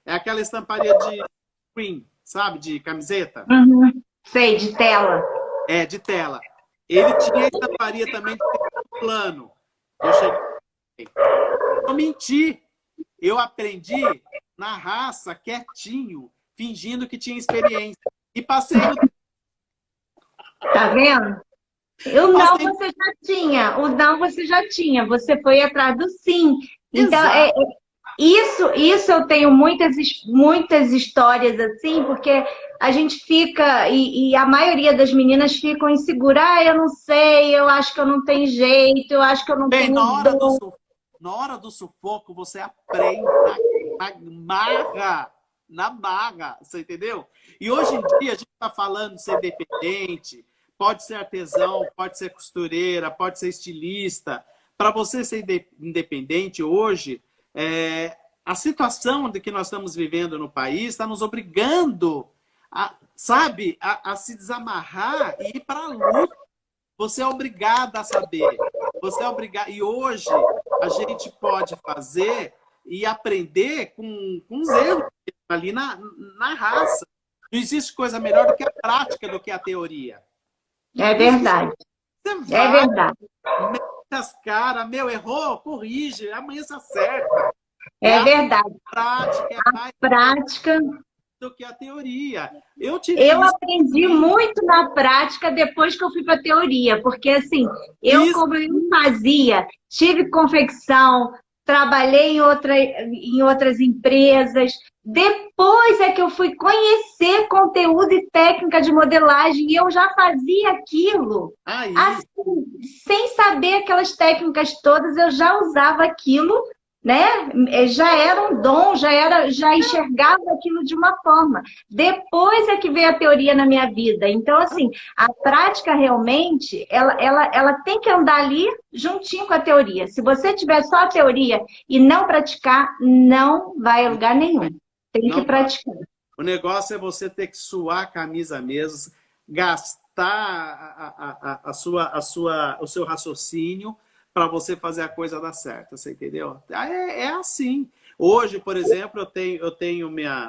é aquela estamparia de screen, sabe, de camiseta? Uhum. Sei, de tela. É, de tela. Ele tinha estamparia também de plano. Eu cheguei. Eu menti. Eu aprendi na raça, quietinho, fingindo que tinha experiência. E passei no... Tá vendo? O não Passei... você já tinha, o não você já tinha, você foi atrás do sim. Então, Exato. isso eu tenho muitas histórias assim, porque a gente fica, e a maioria das meninas ficam inseguras, ah, eu não sei, eu acho que eu não tenho jeito, eu acho que eu não Bem, tenho dom. na hora do sufoco, você aprende na marra, você entendeu? E hoje em dia a gente está falando de ser dependente, pode ser artesão, pode ser costureira, pode ser estilista. Para você ser independente hoje, A situação de que nós estamos vivendo no país está nos obrigando a, sabe, a se desamarrar e ir para a luta. Você é obrigado a saber. Você é obrigado. E hoje a gente pode fazer e aprender com os erros ali na raça. Não existe coisa melhor do que a prática, do que a teoria. É verdade. Você É vai, verdade. mete as caras, errou, corrige, amanhã você acerta. É A verdade. prática é mais Prática. do que a teoria. Eu tirei Eu isso. aprendi muito na prática depois que eu fui para a teoria, porque assim, como eu fazia, tive confecção, trabalhei em outras empresas, depois é que eu fui conhecer conteúdo e técnica de modelagem, e eu já fazia aquilo. Aí, Assim, sem saber aquelas técnicas todas, eu já usava aquilo, né? Já era um dom, já enxergava aquilo de uma forma. Depois é que veio a teoria na minha vida. Então, assim, a prática realmente, ela tem que andar ali juntinho com a teoria. Se você tiver só a teoria e não praticar, não vai a lugar nenhum. Tem que não praticar. o negócio é você ter que suar a camisa mesmo, gastar o seu raciocínio para você fazer a coisa dar certo, você entendeu? É assim. Hoje, por exemplo, eu tenho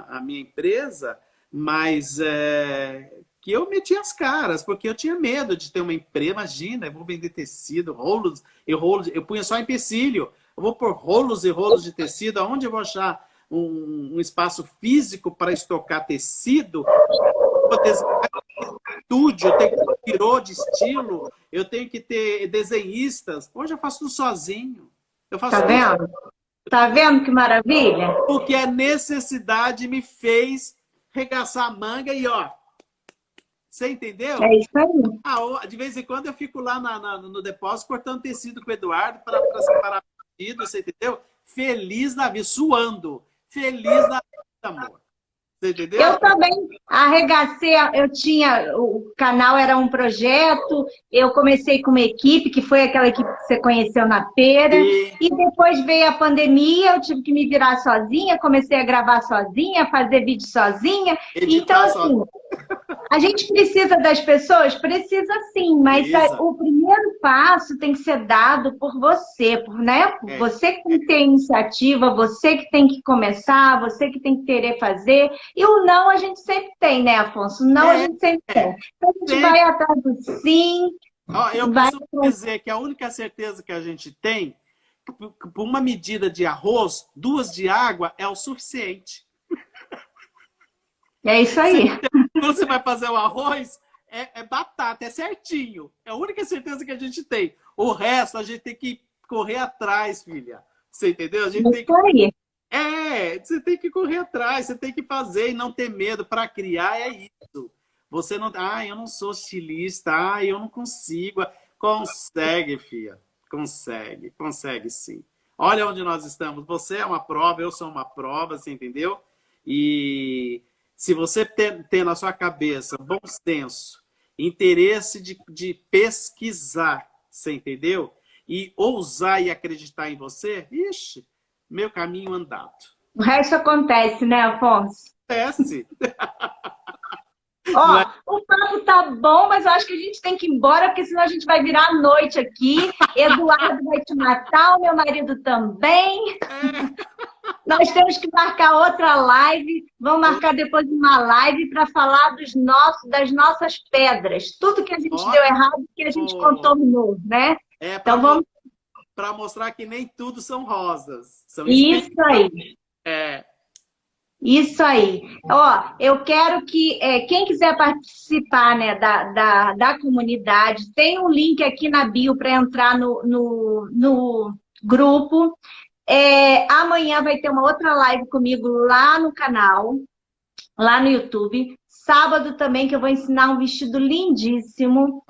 a minha empresa, mas que eu meti as caras, porque eu tinha medo de ter uma empresa. Imagina, eu vou vender tecido, rolos e rolos, eu punha só empecilho. Eu vou pôr rolos e rolos de tecido, aonde eu vou achar um espaço físico para estocar tecido? Eu estúdio, eu tenho que ter pirô de estilo, eu tenho que ter desenhistas. Hoje eu faço tudo sozinho. Eu faço Tá vendo? Tá vendo que maravilha? Porque a necessidade me fez regaçar a manga e ó. Você entendeu? É isso aí. De vez em quando eu fico lá no depósito cortando tecido com o Eduardo para separar tecido, você entendeu? Feliz da vida, suando. Feliz da vida, amor. Você entendeu? Eu também arregacei, o canal era um projeto, eu comecei com uma equipe, que foi aquela equipe que você conheceu na feira, e depois veio a pandemia, eu tive que me virar sozinha, comecei a gravar sozinha, fazer vídeo sozinha. Então, assim, a gente precisa das pessoas? Precisa sim, mas o primeiro passo tem que ser dado por você, né? Você que tem que ter iniciativa, você que tem que começar, você que tem que querer fazer. E o não a gente sempre tem, né, Afonso? O não a gente sempre tem. Então a gente vai atrás do sim. Eu costumo dizer que a única certeza que a gente tem, por uma medida de arroz, 2 de água é o suficiente. É isso aí. Quando você vai fazer o arroz, é batata, é certinho. É a única certeza que a gente tem. O resto, a gente tem que correr atrás, filha. Você entendeu? A gente tem que... você tem que correr atrás, você tem que fazer e não ter medo. Para criar é isso. Você não... eu não sou estilista, eu não consigo. Consegue, filha. Consegue sim. Olha onde nós estamos. Você é uma prova, eu sou uma prova, você entendeu? E... se você ter na sua cabeça bom senso, interesse de pesquisar, você entendeu? E ousar e acreditar em você, ixi, meu caminho andado. O resto acontece, né, Afonso? Acontece. Ó, o papo tá bom, mas eu acho que a gente tem que ir embora, porque senão a gente vai virar a noite aqui. Eduardo vai te matar, o meu marido também. Nós temos que marcar outra live. Vamos marcar depois uma live para falar das nossas pedras. Tudo que a gente deu errado, que a gente contornou, né? Então vamos... para mostrar que nem tudo são rosas. São isso aí. Isso aí. Ó, eu quero que quem quiser participar, né, da comunidade, tem um link aqui na bio para entrar no grupo. Amanhã vai ter uma outra live comigo lá no canal, lá no YouTube. Sábado também, que eu vou ensinar um vestido lindíssimo.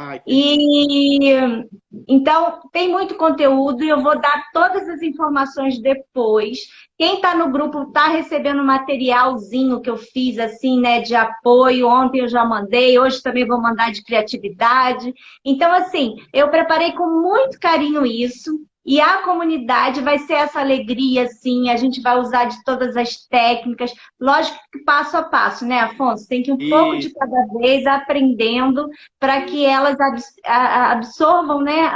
Então, tem muito conteúdo e eu vou dar todas as informações depois. Quem está no grupo está recebendo um materialzinho que eu fiz, assim, né, de apoio. Ontem eu já mandei, hoje também vou mandar de criatividade. Então, assim, eu preparei com muito carinho isso. E a comunidade vai ser essa alegria, assim, a gente vai usar de todas as técnicas, lógico que passo a passo, né, Afonso? Tem que ir um pouco E, de cada vez aprendendo para que elas absorvam, né,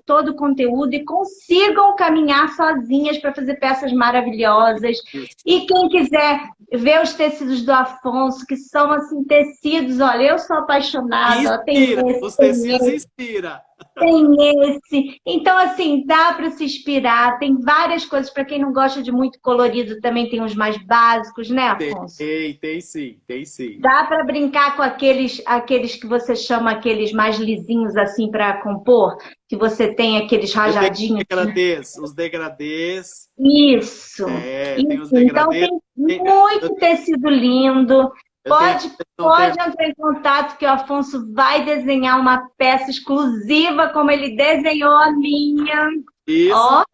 todo o conteúdo e consigam caminhar sozinhas para fazer peças maravilhosas. E quem quiser ver os tecidos do Afonso, que são, assim, tecidos, olha, eu sou apaixonada, ó, tem inspira, esse, os tem tecidos esse. inspira. Tem esse. Então, assim, dá para se inspirar. Tem várias coisas. Para quem não gosta de muito colorido, também tem os mais básicos, né, Afonso? Tem sim, tem sim. Dá para brincar com aqueles que você chama aqueles mais lisinhos, assim, para compor, que você tem aqueles Eu tenho rajadinhos. os degradês, Isso. tem os Isso. Então, degradês. tem Eu, muito tecido lindo. eu tenho Pode entrar em contato que o Afonso vai desenhar uma peça exclusiva, como ele desenhou a minha. isso, Ó,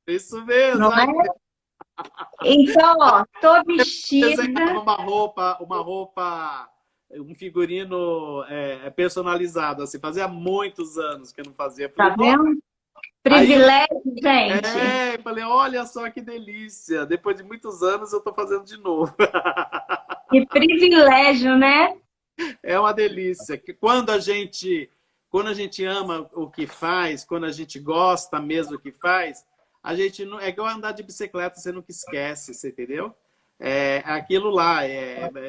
isso mesmo. não Ai, é? Então, ó, tô desenhava vestida, uma roupa, um figurino personalizado, assim, fazia muitos anos que eu não fazia. Eu tá falei, nossa, vendo? aí eu Privilégio, gente. falei, olha só que delícia, depois de muitos anos eu tô fazendo de novo. Que privilégio, né? É uma delícia. Que quando a gente ama o que faz, quando a gente gosta mesmo do que faz, a gente não é igual andar de bicicleta, você nunca esquece, você entendeu? É aquilo lá,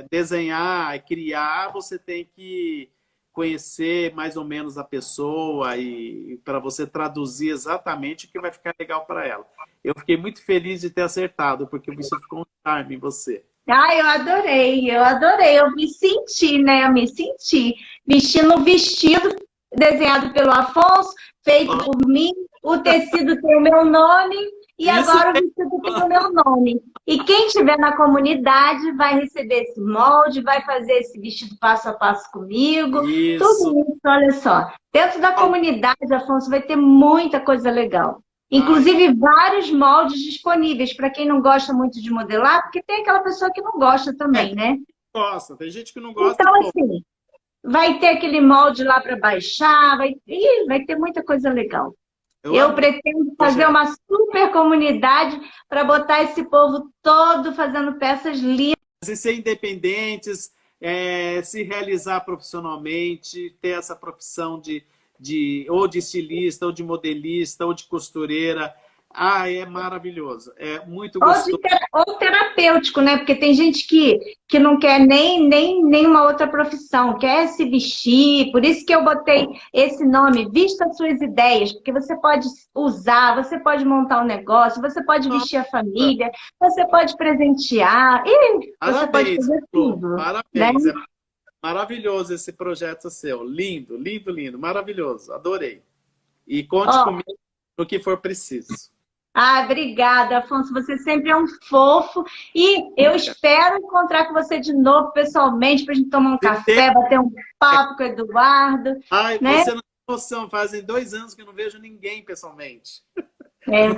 desenhar, criar, você tem que conhecer mais ou menos a pessoa e para você traduzir exatamente o que vai ficar legal para ela. Eu fiquei muito feliz de ter acertado, porque isso ficou um charme em você. Ah, eu adorei, eu adorei. Eu me senti, né? Eu me senti vestindo um vestido desenhado pelo Afonso, feito Ó, por mim. O tecido tem o meu nome e isso agora o vestido tem o meu nome. E quem estiver na comunidade vai receber esse molde, vai fazer esse vestido passo a passo comigo. isso. Tudo isso, olha só. Dentro da comunidade, Afonso, vai ter muita coisa legal. Ai, Inclusive, vários moldes disponíveis para quem não gosta muito de modelar, porque tem aquela pessoa que não gosta também, né? gosta, tem gente que não gosta e Então, pô, assim, vai ter aquele molde lá para baixar, vai ter muita coisa legal. eu Eu amei pretendo o fazer projeto. uma super comunidade para botar esse povo todo fazendo peças lindas. E ser independentes, se realizar profissionalmente, ter essa profissão ou de estilista, ou de modelista, ou de costureira. Ah, é maravilhoso. É muito gostoso. Ou terapêutico, né? Porque tem gente que não quer nem uma outra profissão, quer se vestir. Por isso que eu botei esse nome, Vista Suas Ideias, porque você pode usar, você pode montar um negócio, você pode vestir a Nossa, família, você pode presentear, e você pode parabéns, fazer Lu, tudo, né? parabéns. É maravilhoso esse projeto seu. Lindo, lindo, lindo. Maravilhoso. Adorei. E conte Ó, comigo no que for preciso. obrigada, Afonso. Você sempre é um fofo. E eu espero encontrar com você de novo pessoalmente para a gente tomar um Se tem- café, bater um papo com o Eduardo, Ai, né? você não tem noção. Fazem 2 anos que eu não vejo ninguém pessoalmente. É,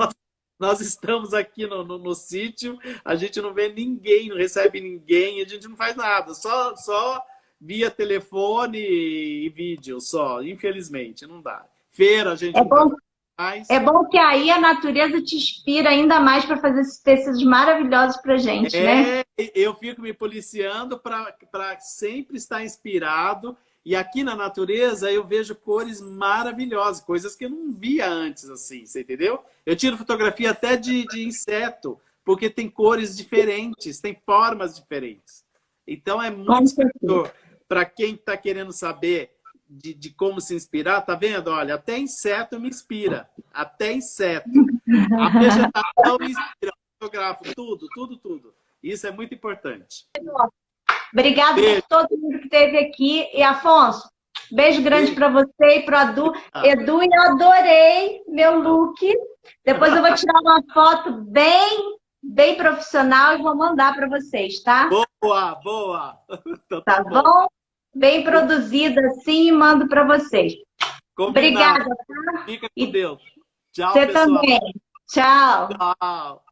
Nós estamos aqui no sítio, a gente não vê ninguém, não recebe ninguém, a gente não faz nada, só via telefone e vídeo, só. Infelizmente, não dá. Feira a gente é nunca bom, faz. é bom que aí a natureza te inspira ainda mais para fazer esses tecidos maravilhosos para gente, né? Eu fico me policiando para sempre estar inspirado. E aqui na natureza eu vejo cores maravilhosas, coisas que eu não via antes, assim, você entendeu? Eu tiro fotografia até de inseto, porque tem cores diferentes, tem formas diferentes. Então é muito Com certeza. inspirador. Para quem está querendo saber de como se inspirar, tá vendo? Olha, até inseto me inspira. Até inseto. A vegetação me inspira. Eu fotografo tudo, tudo, tudo. Isso é muito importante. Obrigada Beijo. por todo mundo que esteve aqui. E, Afonso, beijo grande Beijo. para você e para Edu. E eu adorei meu look. Depois eu vou tirar uma foto bem profissional e vou mandar para vocês, tá? Boa, boa. Então Tá tá bom. bom? Bem produzida assim e mando para vocês. Combinado. Obrigada, tá? Fica com E Deus. Tchau, você pessoal. também. Tchau. Tchau.